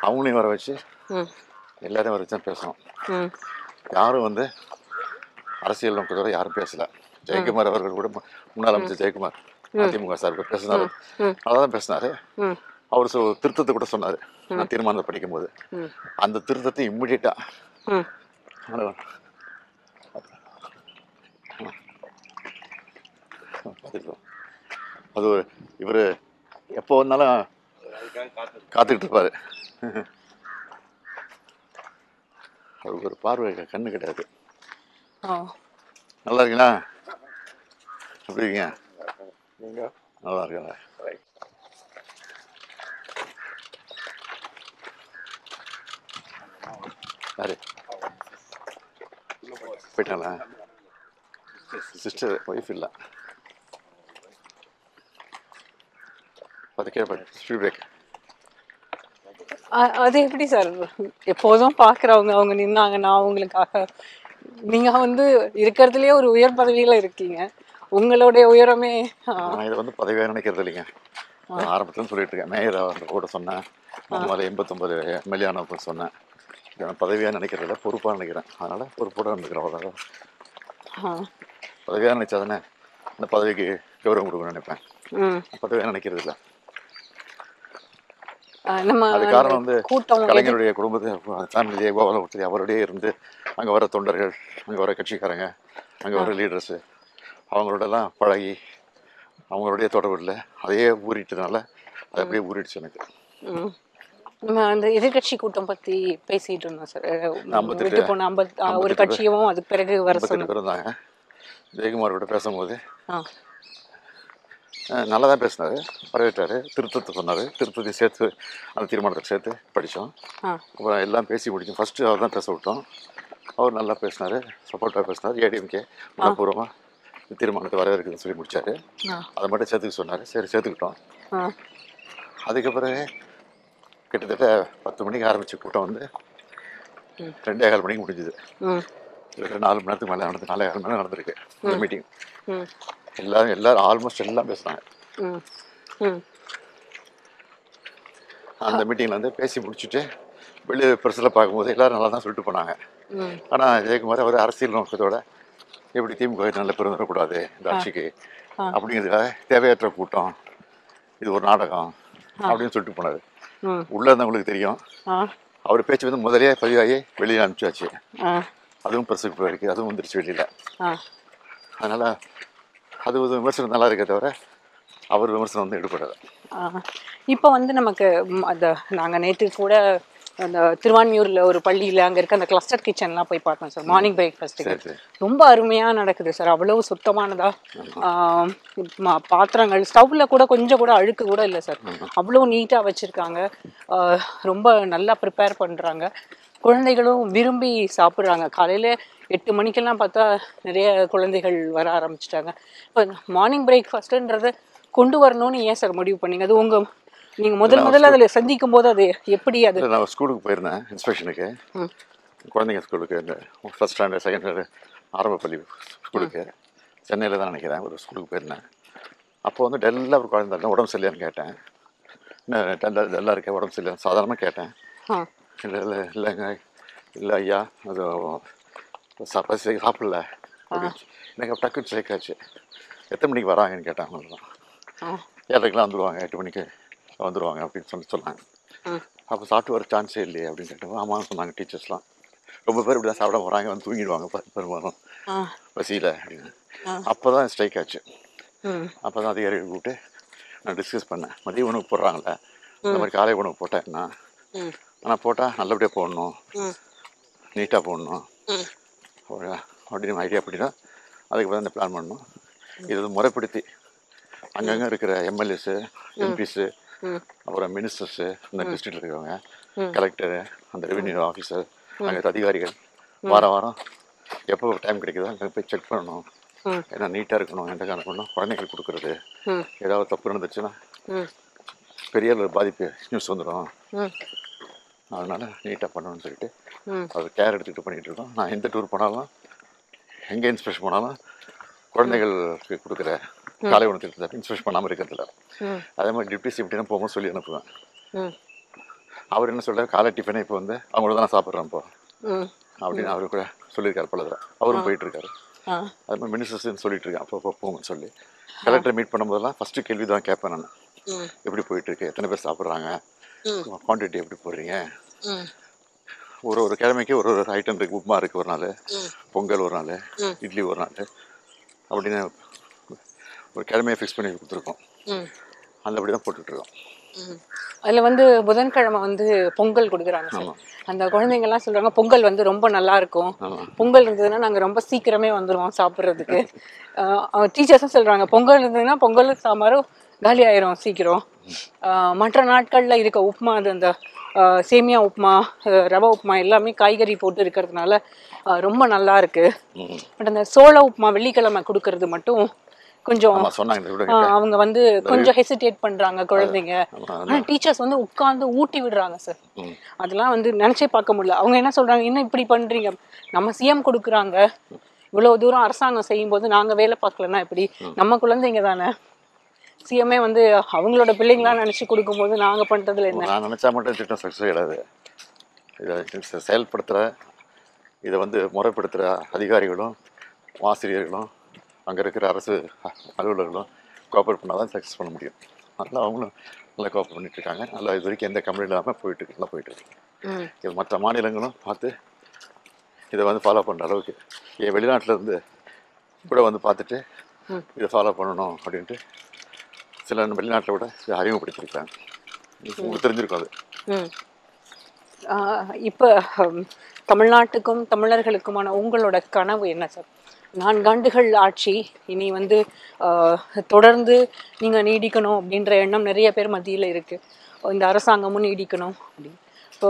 அவங்களையும் வர வச்சு எல்லாரையும் வர வச்சு தான் பேசணும். யாரும் வந்து அரசியல் நோக்கத்தோட யாரும் பேசலை. ஜெயக்குமார் அவர்கள் கூட, முன்னாள் அமைச்சர் ஜெயக்குமார் அதிமுக சார் பேசினார், அதான் பேசினாரு. அவர் திருத்தத்தை கூட சொன்னார். நான் தீர்மானத்தை படிக்கும்போது அந்த திருத்தத்தை இம்மிடியட்டா அது இவர் எப்போ வந்தாலும் காத்துக்கிட்டு இருப்பாரு. அவருக்கு ஒரு பார்வை கண்ணு கிடையாது. நல்லா இருக்கீங்களா? எப்படி இருக்கீங்க? நல்லா இருக்கா? யாரு போயிட்டாங்களா? சிஸ்டர் ஒய்ஃப் இல்லை, அது கேட்பேன். Speed break. அது எப்படி சார் எப்போதும் பார்க்குறவங்க அவங்க நின்னாங்கன்னா அவங்களுக்காக நீங்கள் வந்து இருக்கிறதுலே ஒரு உயர் பதவியில் இருக்கீங்க, உங்களுடைய உயரமே. நான் இதை வந்து பதவியாக நினைக்கிறது இல்லைங்க. ஆரம்பத்தில் சொல்லிட்டு இருக்கேன். மேயர் அவர் கூட சொன்னேன், முதல்ல 89 எம்எல்ஏ ஆனப்போ சொன்னேன். இதை நான் பதவியாக நினைக்கிறதில்ல, பொறுப்பாக நினைக்கிறேன். அதனால் பொறுப்போடு இருந்துக்கிறேன். அவ்வளோதான். பதவியாக நினைச்சா தானே அந்த பதவிக்கு கௌரவம் கொடுக்கணும்னு நினைப்பேன். பதவியாக நினைக்கிறது இல்லை. அது காரணம் வந்து கலைஞருடைய குடும்பத்தை ஃபேமிலியே கோபால ஒருத்தர் அவருடைய இருந்து அங்கே வர தொண்டர்கள், அங்கே வர கட்சிக்காரங்க, அங்கே வர லீடர்ஸு அவங்களோடலாம் பழகி அவங்களுடைய தொடர்பில் அதையே ஊறிட்டதுனால அது அப்படியே ஊறிடுச்சு எனக்கு. நம்ம அந்த எதிர்கட்சி கூட்டம் பற்றி பேசிகிட்டு இருந்தோம் சார். விட்டு போன 50 ஒரு கட்சியும் அதுக்கு பிறகு வர பேர் இருந்தாங்க. ஜெயக்குமார் கூட பேசும்போது நல்லா தான் பேசினார், வரவேற்றார், திருத்தத்தை சொன்னார். திருத்தத்தையும் சேர்த்து அந்த தீர்மானத்தை சேர்த்து படித்தோம். அப்புறம் எல்லாம் பேசி முடிச்சோம். ஃபஸ்ட்டு அவர் தான் பேச விட்டோம். அவர் நல்லா பேசினார், சப்போர்ட்டாக பேசினார். ஏடிஎம்கே மனப்பூர்வமாக தீர்மானத்தை வரவேற்குதுன்னு சொல்லி முடித்தார். அதை மட்டும் சேர்த்துக்க சொன்னார். சரி சேர்த்துக்கிட்டோம். அதுக்கப்புறம் கிட்டத்தட்ட 10 மணிக்கு ஆரம்பித்த கூட்டம் வந்து 2:15 மணிக்கு முடிஞ்சுது. 4 மணி நேரத்துக்கு மேலே நடந்து 4:15 மணி நேரம் நடந்திருக்கு இந்த மீட்டிங். எல்லாரும் ஆல்மோஸ்ட் எல்லாம் பேசுனாங்க. அந்த மீட்டிங்கில் வந்து பேசி முடிச்சுட்டு வெளியே பிரஸில் பார்க்கும்போது எல்லோரும் நல்லா தான் சொல்லிட்டு போனாங்க. ஆனால் ஜெயக்குமார் அவர் அரசியல் நோக்கத்தோட எப்படி திமுக நல்ல பேர் வந்துடக்கூடாது இந்த ஆட்சிக்கு அப்படிங்கிறதுக்காக தேவையற்ற கூட்டம், இது ஒரு நாடகம் அப்படின்னு சொல்லிட்டு போனார். உள்ளே இருந்தவங்களுக்கு தெரியும். அவர் பேச்சு வந்து முதலே பதிவாகி வெளியே அனுப்பிச்சாச்சு. அதுவும் பிரஸுக்கு போயிருக்கு, அதுவும் வந்துருச்சு வெளியில். அதனால் அது ஒரு விமர்சனம் நல்லா இருக்கே தவிர அவர் விமர்சனம் வந்து எடுப்படாது. இப்போ வந்து நமக்கு அந்த நாங்கள் நேற்று கூட அந்த திருவான்மியூரில் ஒரு பள்ளியில் அங்கே இருக்க அந்த கிளஸ்டர் கிச்சன்லாம் போய் பார்த்தோம் சார். மார்னிங் பிரேக்ஃபாஸ்ட்டுக்கு ரொம்ப அருமையாக நடக்குது சார். அவ்வளோ சுத்தமானதா, பாத்திரங்கள் ஸ்டவ்வில் கூட கொஞ்சம் கூட அழுக்கு கூட இல்லை சார். அவ்வளோ நீட்டாக வச்சுருக்காங்க. ரொம்ப நல்லா ப்ரிப்பேர் பண்ணுறாங்க. குழந்தைகளும் விரும்பி சாப்பிட்றாங்க. காலையில் 8 மணிக்கெல்லாம் பார்த்தா நிறைய குழந்தைகள் வர ஆரம்பிச்சிட்டாங்க. இப்போ மார்னிங் பிரேக்ஃபாஸ்ட்டுன்றதை கொண்டு வரணும்னு ஏன் சார் முடிவு பண்ணீங்க? அது நீங்கள் முதல்ல அதில் சந்திக்கும் போது அது எப்படி? அது நான் ஸ்கூலுக்கு போயிருந்தேன் இன்ஸ்பெக்ஷனுக்கு, குழந்தைங்க ஸ்கூலுக்கு, இந்த ஃபஸ்ட் ஸ்டாண்டர்ட் செகண்ட் ஸ்டாண்டர்ட் ஆரம்ப பள்ளி ஸ்கூலுக்கு சென்னையில் தான் நினைக்கிறேன். ஒரு ஸ்கூலுக்கு போயிருந்தேன். அப்போ வந்து டெல்லாக ஒரு குழந்தை இல்லை, உடம்பு சரியில்லைன்னு கேட்டேன். என்ன டெல்லாக இருக்கேன், உடம்பு சரியில்லை சாதாரணமாக கேட்டேன். இல்லைங்க, இல்லை ஐயா, அது சாப்பிடல அப்படின்னு எனக்கு டக்குன்னு சேர்க்காச்சு. எத்தனை மணிக்கு வராங்கன்னு கேட்டாங்க. அவ்வளோதான். 7:30 வந்துடுவாங்க, 8 மணிக்கு வந்துடுவாங்க அப்படின்னு சொன்னாங்க. அப்போ சாப்பிட்டு வர சான்ஸே இல்லையே அப்படின்னு கேட்டோம். ஆமான்னு சொன்னாங்க டீச்சர்ஸ்லாம். ரொம்ப பேர் இப்படி தான் சாப்பிட போகிறாங்க, வந்து தூங்கிடுவாங்க பெரும்பாலும் பசியில் அப்படின்னு. அப்போ தான் ஸ்ட்ரைக் ஆச்சு. அப்போ தான் அதிகாரிகள் கூப்பிட்டு நான் டிஸ்கஸ் பண்ணேன். மதிய உணவு போடுறாங்களே, இந்த மாதிரி காலை உணவு போட்டேன்னா, ஆனால் போட்டால் நல்லபடியாக போடணும், நீட்டாக போடணும் அப்படின்னு ஐடியா பண்ணி தான் அதுக்கு தான் இந்த பிளான் பண்ணணும். இது முறைப்படுத்தி அங்கங்கே இருக்கிற எம்எல்ஏஸு, எம்பிஸு, அப்புறம் மினிஸ்டர்ஸு, இந்த டிஸ்ட்ரிக்டில் இருக்கிறவங்க, கலெக்டரு, அந்த ரெவென்யூ ஆஃபீஸர், அங்கே அதிகாரிகள் வாரம் எப்போ டைம் கிடைக்குதோ அங்கே போய் செக் பண்ணணும். ஏன்னா நீட்டாக இருக்கணும், எந்த காரணம் பண்ணணும், குழந்தைங்களுக்கு கொடுக்குறது ஏதாவது தப்பு நடந்துச்சுன்னா பெரிய பாதிப்பு நியூஸ் வந்துடும். அதனால் நீட்டாக பண்ணணும்னு சொல்லிட்டு அவர் கேர் எடுத்துக்கிட்டு பண்ணிகிட்டு இருக்கோம். நான் எந்த டூர் போனாலும், எங்கே இன்ஸ்பெக்ஷன் போனாலும் குழந்தைகளுக்கு கொடுக்குற காலை உணவு திட்டத்தை இன்ஸ்பெக்ஷன் பண்ணாமல் இருக்கிறதில்ல. அதே மாதிரி டிப்டி சிப்டி தான் போகும்போது சொல்லி அனுப்புவேன். அவர் என்ன சொல்கிறார், காலை டிஃபனே இப்போ வந்து அவங்கள தான் நான் சாப்பிட்றேன் இப்போ அப்படின்னு அவரு கூட சொல்லியிருக்காரு பல தடவை. அவரும் போயிட்டுருக்காரு. அது மாதிரி மினிஸ்டர்ஸ்ன்னு சொல்லிட்டு இருக்கேன் அப்போ போங்கன்னு சொல்லி. கலெக்டரை மீட் பண்ணும்போதெல்லாம் ஃபஸ்ட்டு கேள்வி தான் கேட்பேன் நான், எப்படி போயிட்டுருக்கு, எத்தனை பேர் சாப்பிட்றாங்க, குவான்டிட்டி எப்படி போடுறீங்க. ஒரு கிழமைக்கு ஒரு ஐட்டம் இருக்குது. உப்புமா இருக்குது ஒரு நாள், பொங்கல் ஒரு நாள், இட்லி ஒரு நாள் அப்படின்னு ஒரு கிழமையை ஃபிக்ஸ் பண்ணி கொடுத்துருக்கோம். அந்தபடி தான் போட்டுட்ருக்கோம். அதில் வந்து புதன்கிழமை வந்து பொங்கல் கொடுக்குறாங்க சார். அந்த குழந்தைங்கள்லாம் சொல்கிறாங்க பொங்கல் வந்து ரொம்ப நல்லா இருக்கும், பொங்கல் இருந்ததுன்னா நாங்கள் ரொம்ப சீக்கிரமே வந்துடுவோம் சாப்பிட்றதுக்கு. டீச்சர்ஸும் சொல்கிறாங்க பொங்கல் இருந்ததுன்னா பொங்கல் சாம்பாரும் காலி ஆயிரும் சீக்கிரம் மற்ற நாட்களில் இருக்க உப்புமா அது அந்த சேமியா உப்புமா ரவா உப்புமா எல்லாமே காய்கறி போட்டு இருக்கிறதுனால ரொம்ப நல்லா இருக்கு. பட் அந்த சோள உப்புமா வெள்ளிக்கிழமை கொடுக்கறது மட்டும் கொஞ்சம் அவங்க வந்து கொஞ்சம் ஹெசிடேட் பண்றாங்க குழந்தைங்க. ஆனால் டீச்சர்ஸ் வந்து உட்காந்து ஊட்டி விடுறாங்க சார். அதெல்லாம் வந்து நினைச்சே பார்க்க முடியல. அவங்க என்ன சொல்றாங்க, என்ன இப்படி பண்றீங்க, நம்ம சிஎம் கொடுக்குறாங்க, இவ்வளவு தூரம் அரசாங்கம் செய்யும் போது நாங்க வேலை பார்க்கலன்னா எப்படி, நம்ம குழந்தைங்க தானே, சிஎம்ஏ வந்து அவங்களோட பிள்ளைங்களா நினைச்சு கொடுக்கும்போது நாங்க பண்றதுல என்ன. நான் நினைச்சா மட்டும் திட்டம் சக்ஸஸ் கிடையாது. இதை செயல்படுத்துகிற, இதை வந்து முறைப்படுத்துகிற அதிகாரிகளும் ஆசிரியர்களும் அங்கே இருக்கிற அரசு அலுவலர்களும் கோஆப்ரேட் பண்ணால் தான் சக்ஸஸ் பண்ண முடியும். அதனால் அவங்களும் நல்லா கோஆப்ரேட் பண்ணிட்டு இருக்காங்க. நல்லா இது வரைக்கும் எந்த கம்ப்ளைண்ட் இல்லாமல் போயிட்டு நல்லா போயிட்டுருக்கு. இது மற்ற மாநிலங்களும் பார்த்து இதை வந்து ஃபாலோ பண்ணுற அளவுக்கு என் வெளிநாட்டில் இருந்து கூட வந்து பார்த்துட்டு இதை ஃபாலோ பண்ணணும் அப்படின்ட்டு சில வெளிநாட்டில் கூட இதை அறிமுகப்படுத்தியிருக்காங்க. உங்களுக்கு தெரிஞ்சிருக்கும் அது. இப்போ தமிழ்நாட்டுக்கும் தமிழர்களுக்குமான உங்களோட கனவு என்ன சார்? 4 ஆண்டுகள் ஆட்சி, இனி வந்து தொடர்ந்து நீங்கள் நீடிக்கணும் அப்படின்ற எண்ணம் நிறைய பேர் மத்தியில் இருக்குது. இந்த அரசாங்கமும் நீடிக்கணும் அப்படின்னு. இப்போ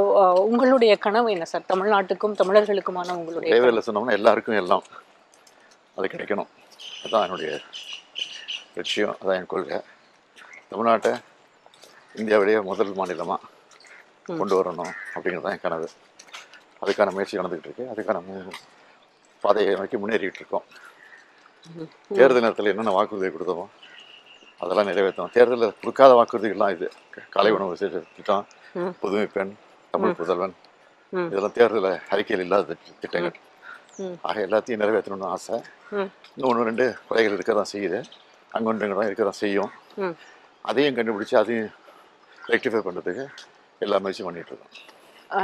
உங்களுடைய கனவு என்ன சார்? தமிழ்நாட்டுக்கும் தமிழர்களுக்குமான உங்களுடைய தேவையில்லை சொன்னோம்னா எல்லாருக்கும் எல்லாம் அது கிடைக்கணும். அதுதான் என்னுடைய லட்சியம், அதான் என் கொள்கை. தமிழ்நாட்டை இந்தியாவிலேயே முதல் மாநிலமாக கொண்டு வரணும் அப்படிங்கிறது தான் என் கனவு. அதுக்கான முயற்சி நடந்துக்கிட்டு இருக்கு. அதுக்கான பாதையை நோக்கி முன்னேறிக்கிட்டு இருக்கோம். தேர்தல் நேரத்தில் என்னென்ன வாக்குறுதி கொடுத்தோமோ அதெல்லாம் நிறைவேற்றணும். தேர்தலில் கொடுக்காத வாக்குறுதிகள்லாம் இது. காலை உணவு திட்டம், புதுமை பெண், தமிழ் புதல்வன், இதெல்லாம் தேர்தலில் அறிக்கையில் இல்லாத திட்டங்கள். ஆக எல்லாத்தையும் நிறைவேற்றணும்னு ஆசை. இன்னும் 1-2 குறைகள் இருக்க தான் செய்யுது. அங்கே ஒன்று தான் இருக்க தான் செய்யும். அதையும் கண்டுபிடிச்சி அதையும் ரெக்டிஃபை பண்ணுறதுக்கு எல்லா முயற்சியும் பண்ணிகிட்ருக்கோம்.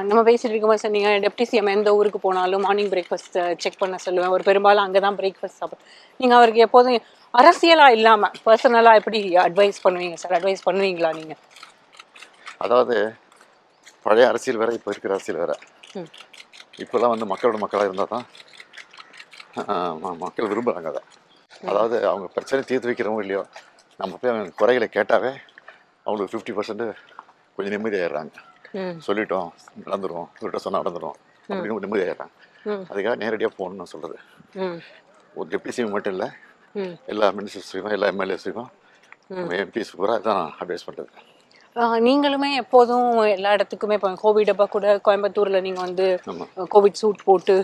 நம்ம பேசிட்டு இருக்கோம் சார். நீங்கள் டெப்டி சிஎம் எந்த ஊருக்கு போனாலும் மார்னிங் பிரேக்ஃபாஸ்ட் செக் பண்ண சொல்லுவேன். ஒரு பெரும்பாலும் அங்கே தான் பிரேக்ஃபாஸ்ட் சாப்பிடும். நீங்கள் அவருக்கு எப்போதும் அரசியலாக இல்லாமல் பர்சனலாக எப்படி அட்வைஸ் பண்ணுவீங்க சார்? அட்வைஸ் பண்ணுவீங்களா நீங்கள்? அதாவது பழைய அரசியல் வேறு, இப்போ இருக்கிற அரசியல் வேறு. இப்போல்லாம் வந்து மக்களோட மக்களாக இருந்தால் தான் மக்கள் விரும்புகிறாங்க. அதை அதாவது அவங்க பிரச்சனை தீர்த்து வைக்கிறவங்க இல்லையோ, நம்ம போய் அவங்க குறைகளை கேட்டாவே அவங்களுக்கு 50% கொஞ்சம் நிம்மதியாகிடுறாங்க. சொல்லிட்டோம் நடந்துடும், இவர்கிட்ட சொன்னால் நடந்துடும் அப்படின்னு நிம்மதியாகிடுறாங்க. அதுக்காக நேரடியாக போகணும்னு நான் சொல்கிறது. ஒரு டெப்டி சிஎம் மட்டும் இல்லை, எல்லா மினிஸ்டர்ஸுக்கும் எல்லா எம்எல்ஏஸுக்கும் எம்பிஸ் பூரா தான் அட்வைஸ் பண்ணுறது. நீங்களுமே எப்போதும் எல்லா இடத்துக்குமே இப்போ கோவிட் அப்போ கூட கோயம்புத்தூரில் நீங்கள் வந்து கோவிட் சூட் போட்டு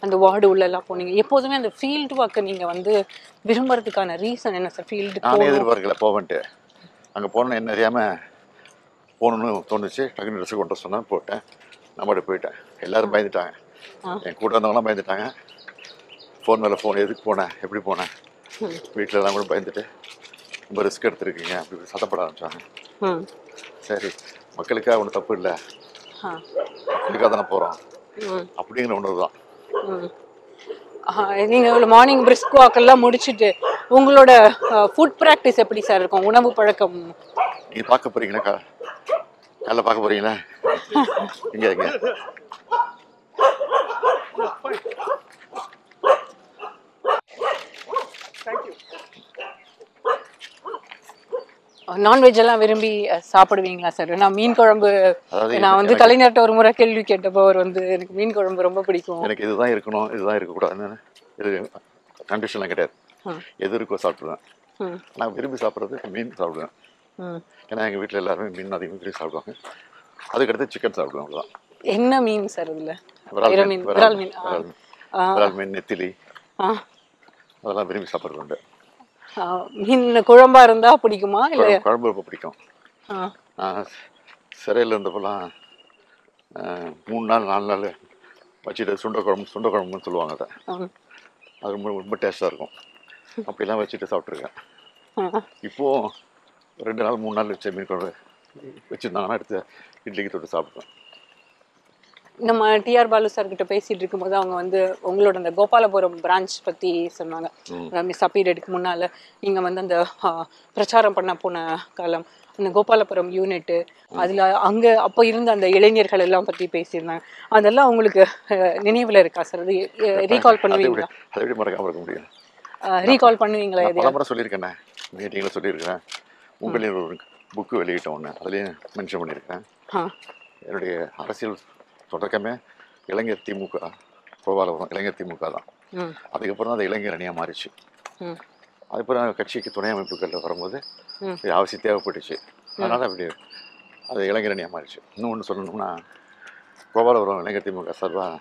அந்த வார்டு உள்ளெல்லாம் போனீங்க. எப்போதுமே அந்த ஃபீல்டு ஒர்க்கை நீங்கள் வந்து விரும்புறதுக்கான ரீசன் என்ன சார்? ஃபீல்டு நானே எதிர்பார்க்கல போவன்ட்டு. அங்கே போனோன்னு என்ன அறியாமல் போகணுன்னு தோணுச்சு. டக்குனு ட்ரெஸ்ஸு கொண்டு சொன்னேன், போட்டேன், நம்மகிட்ட போயிட்டேன். எல்லோரும் பயந்துட்டாங்க, என் கூட இருந்தவங்களாம் பயந்துட்டாங்க. ஃபோன் மேலே ஃபோன், எதுக்கு போனேன், எப்படி போனேன், வீட்டில் எல்லாம் கூட பயந்துட்டு ரொம்ப ரிஸ்க் எடுத்துருக்கீங்க அப்படி சத்தப்பட ஆரம்பிச்சாங்க. சரி, மக்களுக்காக ஒன்றும் தப்பு இல்லை, மக்களுக்காக தானே போகிறோம் அப்படிங்கிற உணர்வு தான். நீங்கள் மார்னிங் பிரிஸ்க் வாக்கெல்லாம் முடிச்சுட்டு உங்களோட ஃபுட் ப்ராக்டிஸ் எப்படி சார் இருக்கும்? உணவு பழக்கம் நீங்கள் பார்க்க போகிறீங்களா? காலைல பார்க்க போகிறீங்களா? இங்கே இங்கே நான்வெஜ் எல்லாம் விரும்பி சாப்பிடுவீங்களா சார்? நான் மீன் குழம்பு, நான் வந்து கலைஞர்கிட்ட ஒரு முறை கேள்வி கேட்டப்போ அவர் வந்து எனக்கு மீன் குழம்பு ரொம்ப பிடிக்கும், எனக்கு இதுதான் இருக்கணும் இதுதான் இருக்கக்கூடாதுன்னு இது கண்டிஷன்லாம் கிடையாது. எது இருக்கோ சாப்பிடுவேன். நான் விரும்பி சாப்பிட்றது மீன் சாப்பிடுவேன். ஏன்னா எங்கள் வீட்டில் எல்லாருமே மீன் அதிகமாக விரும்பி சாப்பிடுவாங்க. அதுக்கடுத்து சிக்கன் சாப்பிடுவேன். அவ்வளோதான். என்ன மீன் சார் இதில்? விரால் மீன், நெத்திலி, அதெல்லாம் விரும்பி சாப்பிட்றது உண்டு. மீன் குழம்பா இருந்தா பிடிக்குமா? இல்லை குழம்பு ரொம்ப பிடிக்கும். சிறையில் இருந்தப்பெல்லாம் 3 நாள் 4 நாள் வச்சுட்டு சுண்டை குழம்புன்னு சொல்லுவாங்க. அதை அது ரொம்ப ரொம்ப டேஸ்ட்டாக இருக்கும். அப்படிலாம் வச்சுட்டு சாப்பிட்ருக்கேன். இப்போது 2 நாள் 3 நாள் வச்ச மீன் குழம்பு வச்சுருந்தாங்கன்னா எடுத்து இட்லிக்கு தொட்டு சாப்பிடுவேன். நம்ம டிஆர் பாலு சார்கிட்ட பேசிட்டு இருக்கும்போது அவங்க வந்து உங்களோட அந்த கோபாலபுரம் பிரான்ச் பற்றி சொன்னாங்க. மிஸ் பீரியடுக்கு முன்னால் நீங்கள் வந்து அந்த பிரச்சாரம் பண்ண போன காலம், அந்த கோபாலபுரம் யூனிட்டு, அதில் அங்கே அப்போ இருந்த அந்த இளைஞர்கள் எல்லாம் பற்றி பேசியிருந்தாங்க. அதெல்லாம் உங்களுக்கு நினைவில் இருக்கா சார்? அது ரீகால் பண்ணுவீங்களா? அதை எப்படி மறக்காமல் இருக்க முடியும்? ரீகால் பண்ணுவீங்களா? பலமுறை சொல்லியிருக்கேன், மீட்டிங்கில் சொல்லியிருக்கிறேன், உங்களில் ஒரு புக்கு வெளியிட்ட ஒன்று அதுலேயும் மென்ஷன் பண்ணியிருக்கேன். என்னுடைய அரசியல் தொடக்கமே இளைஞர் திமுக, கோபாலபுரம் இளைஞர் திமுக தான். அதுக்கப்புறம் தான் அது இளைஞர் அணியாக மாறிச்சு. அதுக்கப்புறம் கட்சிக்கு துணை அமைப்புகளில் வரும்போது அவசியம் தேவைப்பட்டுச்சு. அதனால் அப்படி அது இளைஞர் அணியாக மாறிச்சு. இன்னொன்று சொல்லணும்னா, கோபாலபுரம் இளைஞர் திமுக சார்பாக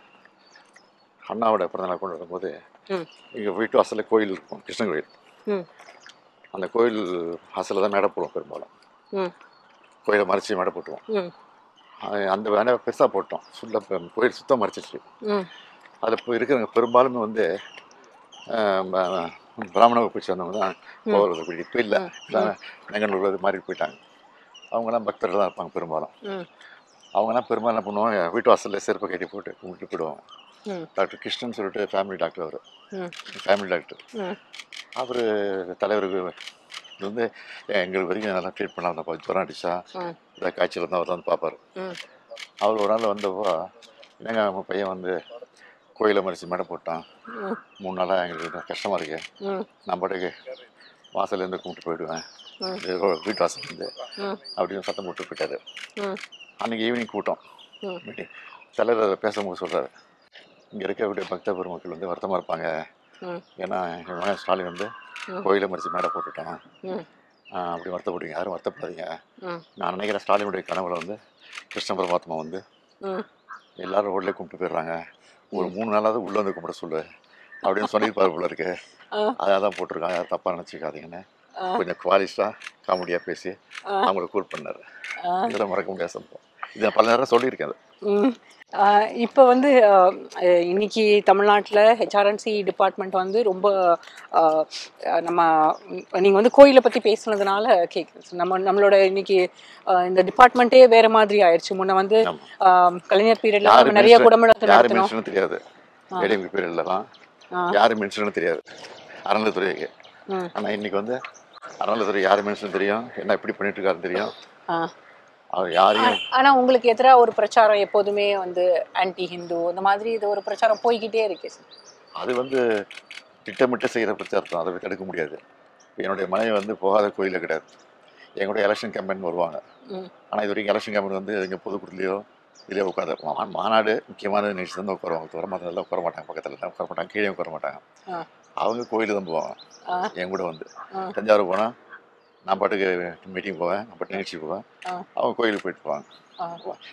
அண்ணாவோட பிறந்தநாள் கொண்டு வரும்போது எங்கள் வீட்டு வாசலில் கோயில் இருக்கும், கிருஷ்ணன் கோயில். அந்த கோயில் வாசலில் தான் மேடை போடுவோம். பெரும்பாலும் கோயிலை மறைச்சி மேடை போட்டுவோம். அந்த வேலை பெருசாக போட்டோம். ஃபுல்லாக கோயில் சுத்தம் மறைச்சிச்சு. அதில் இப்போ இருக்கிறவங்க பெரும்பாலுமே வந்து பிராமண வகுப்பை சேர்ந்தவங்க தான் கோவில். இப்போ இல்லை, நெங்கநல்லூர் மாதிரி போயிட்டாங்க. அவங்கெல்லாம் பக்தர்கள் தான் இருப்பாங்க பெரும்பாலும். அவங்கெல்லாம் பெரும்பாலும் என்ன பண்ணுவாங்க, வீட்டு வாசலில் செருப்பை கட்டி போட்டு கும்பிட்டு போயிடுவாங்க. டாக்டர் கிருஷ்ணன் சொல்லிட்டு ஃபேமிலி டாக்டர், அவர் ஃபேமிலி டாக்டர். அவர் தலைவருக்கு வந்து எங்களுக்கு வரைக்கும் நல்லா ட்ரீட் பண்ணால் ஜுரம் அடித்தா ஏதாவது காய்ச்சல் இருந்தால் அவர் வந்து பார்ப்பார். அவர் ஒரு நாள் வந்தப்போ, என்னங்க அவங்க பையன் வந்து கோயிலை மறைச்சி மேடை போட்டான், 3 நாளாக எங்களுக்கு கஷ்டமாக இருக்கு, நான் பாட்டுக்கு வாசல்லேருந்து கும்பிட்டு போயிடுவேன் வீட்டு வாசல்லேருந்து அப்படின்னு சத்தம் போட்டு போயிட்டாரு. அன்றைக்கி ஈவினிங் கூட்டம் மீட்டிங். தலைவர் பேசும்போது சொல்கிறாரு, இங்கே இருக்கக்கூடிய பக்த பெருமக்கள் வந்து வருத்தமாக இருப்பாங்க. ஏன்னா எங்கள் மகன் ஸ்டாலின் வந்து கோயிலை மறைச்சி மேடை போட்டுட்டான், அப்படி வருத்தப்படுவீங்க, யாரும் வருத்தப்படாதீங்க. நான் நினைக்கிறேன் ஸ்டாலினுடைய கனவுல வந்து கிருஷ்ண பரமாத்மா வந்து எல்லாரும் ரோட்லேயே கும்பிட்டு போயிடுறாங்க, ஒரு 3 நாளாவது உள்ளே வந்து கும்பிட சொல்லு அப்படின்னு சொல்லியிருப்பாரு போல இருக்கு. அதான் தான் போட்டிருக்காங்க, யாரும் தப்பாக நினச்சிக்காதீங்கன்னு கொஞ்சம் குவாலிஸ்டாக காமெடியாக பேசி அவங்கள கூல் பண்ணார். இதெல்லாம் மறக்க முடியாத சம்பவம். இதை பல நேரம் சொல்லியிருக்கேன். அது இப்போ வந்து இன்னைக்கு தமிழ்நாட்டில் ஹெச்ஆர்என்சி டிபார்ட்மெண்ட் வந்து ரொம்ப நம்ம நீங்கள் வந்து கோயிலை பற்றி பேசுனதுனால கேட்குது. நம்மளோட இன்னைக்கு இந்த டிபார்ட்மெண்ட்டே வேற மாதிரி ஆயிடுச்சு. முன்ன வந்து கலைஞர் பீரியட்ல நம்ம நிறைய குடமுழக்கு நடத்தினோம், தெரியாது. ஏடிஎம்கே பீரியட்லலாம் யார் மென்ஷனும் தெரியாது அறநிலைத்துறைக்கு. ஆனால் இன்னைக்கு வந்து அறநிலைத்துறை யார் மென்ஷன் தெரியும், என்ன எப்படி பண்ணிட்டு இருக்காருன்னு தெரியும். அவர் யாரையும் ஆனா உங்களுக்கு எதிராக ஒரு பிரச்சாரம் எப்போதுமே வந்து ஆன்டி ஹிந்து அந்த மாதிரி இது ஒரு பிரச்சாரம் போய்கிட்டே இருக்கு. அது வந்து திட்டமிட்டு செய்கிற பிரச்சாரம், அதை தடுக்க முடியாது. என்னுடைய மனைவி வந்து போகாத கோயிலில் கிடையாது. எங்களுடைய எலெக்ஷன் கேம்பெயின் வருவாங்க. ஆனால் இது வரைக்கும் எலெக்ஷன் கேம்பெயின் வந்து எங்கள் பொதுக்கூட்டத்திலையோ இதிலே உட்காந்து மாநாடு முக்கியமான நிகழ்ச்சி வந்து உட்காருவாங்க. வரமாட்டதெல்லாம் உட்கார மாட்டாங்க, பக்கத்தில் உட்கார மாட்டாங்க, கீழே உட்கார மாட்டாங்க. அவங்க கோயிலுக்கு தான் போவாங்க. என் கூட வந்து தஞ்சாவூர் போனால் நான் பாட்டுக்கு மீட்டிங் போவேன், நான் பாட்டு நிகழ்ச்சி போவேன், அவங்க கோயிலுக்கு போயிட்டு போவாங்க.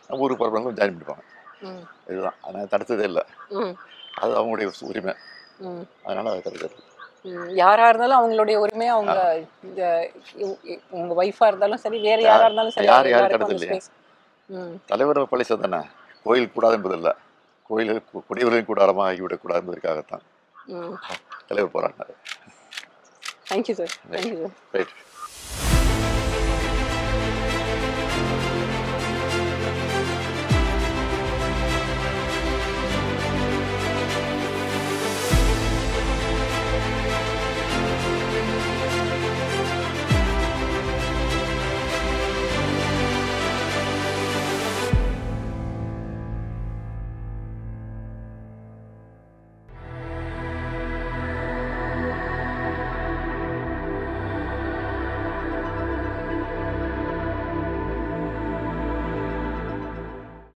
நம்ம ஊருக்கு போகிறவங்களும் ஜாயின் பண்ணிப்பாங்க. இதுதான், அதனால் தடுத்ததே இல்லை. அது அவங்களுடைய உரிமை, அதனால் அதை தடுக்கிறது. யாரா இருந்தாலும் அவங்களுடைய உரிமை. அவங்க உங்க ஒய்ஃபா இருந்தாலும் சரி, வேற யாரா இருந்தாலும் சரி, யார் தடுத்து இல்லையா. தலைவர் பழிச்சது தானே, கோயில் கூடாது என்பது இல்லை, கோயில் குடியுரிமை கூடாரமாக ஆகிவிடக்கூடாது என்பதற்காகத்தான் தலைவர் போராடினார். Thank you sir. Thank you sir. Right.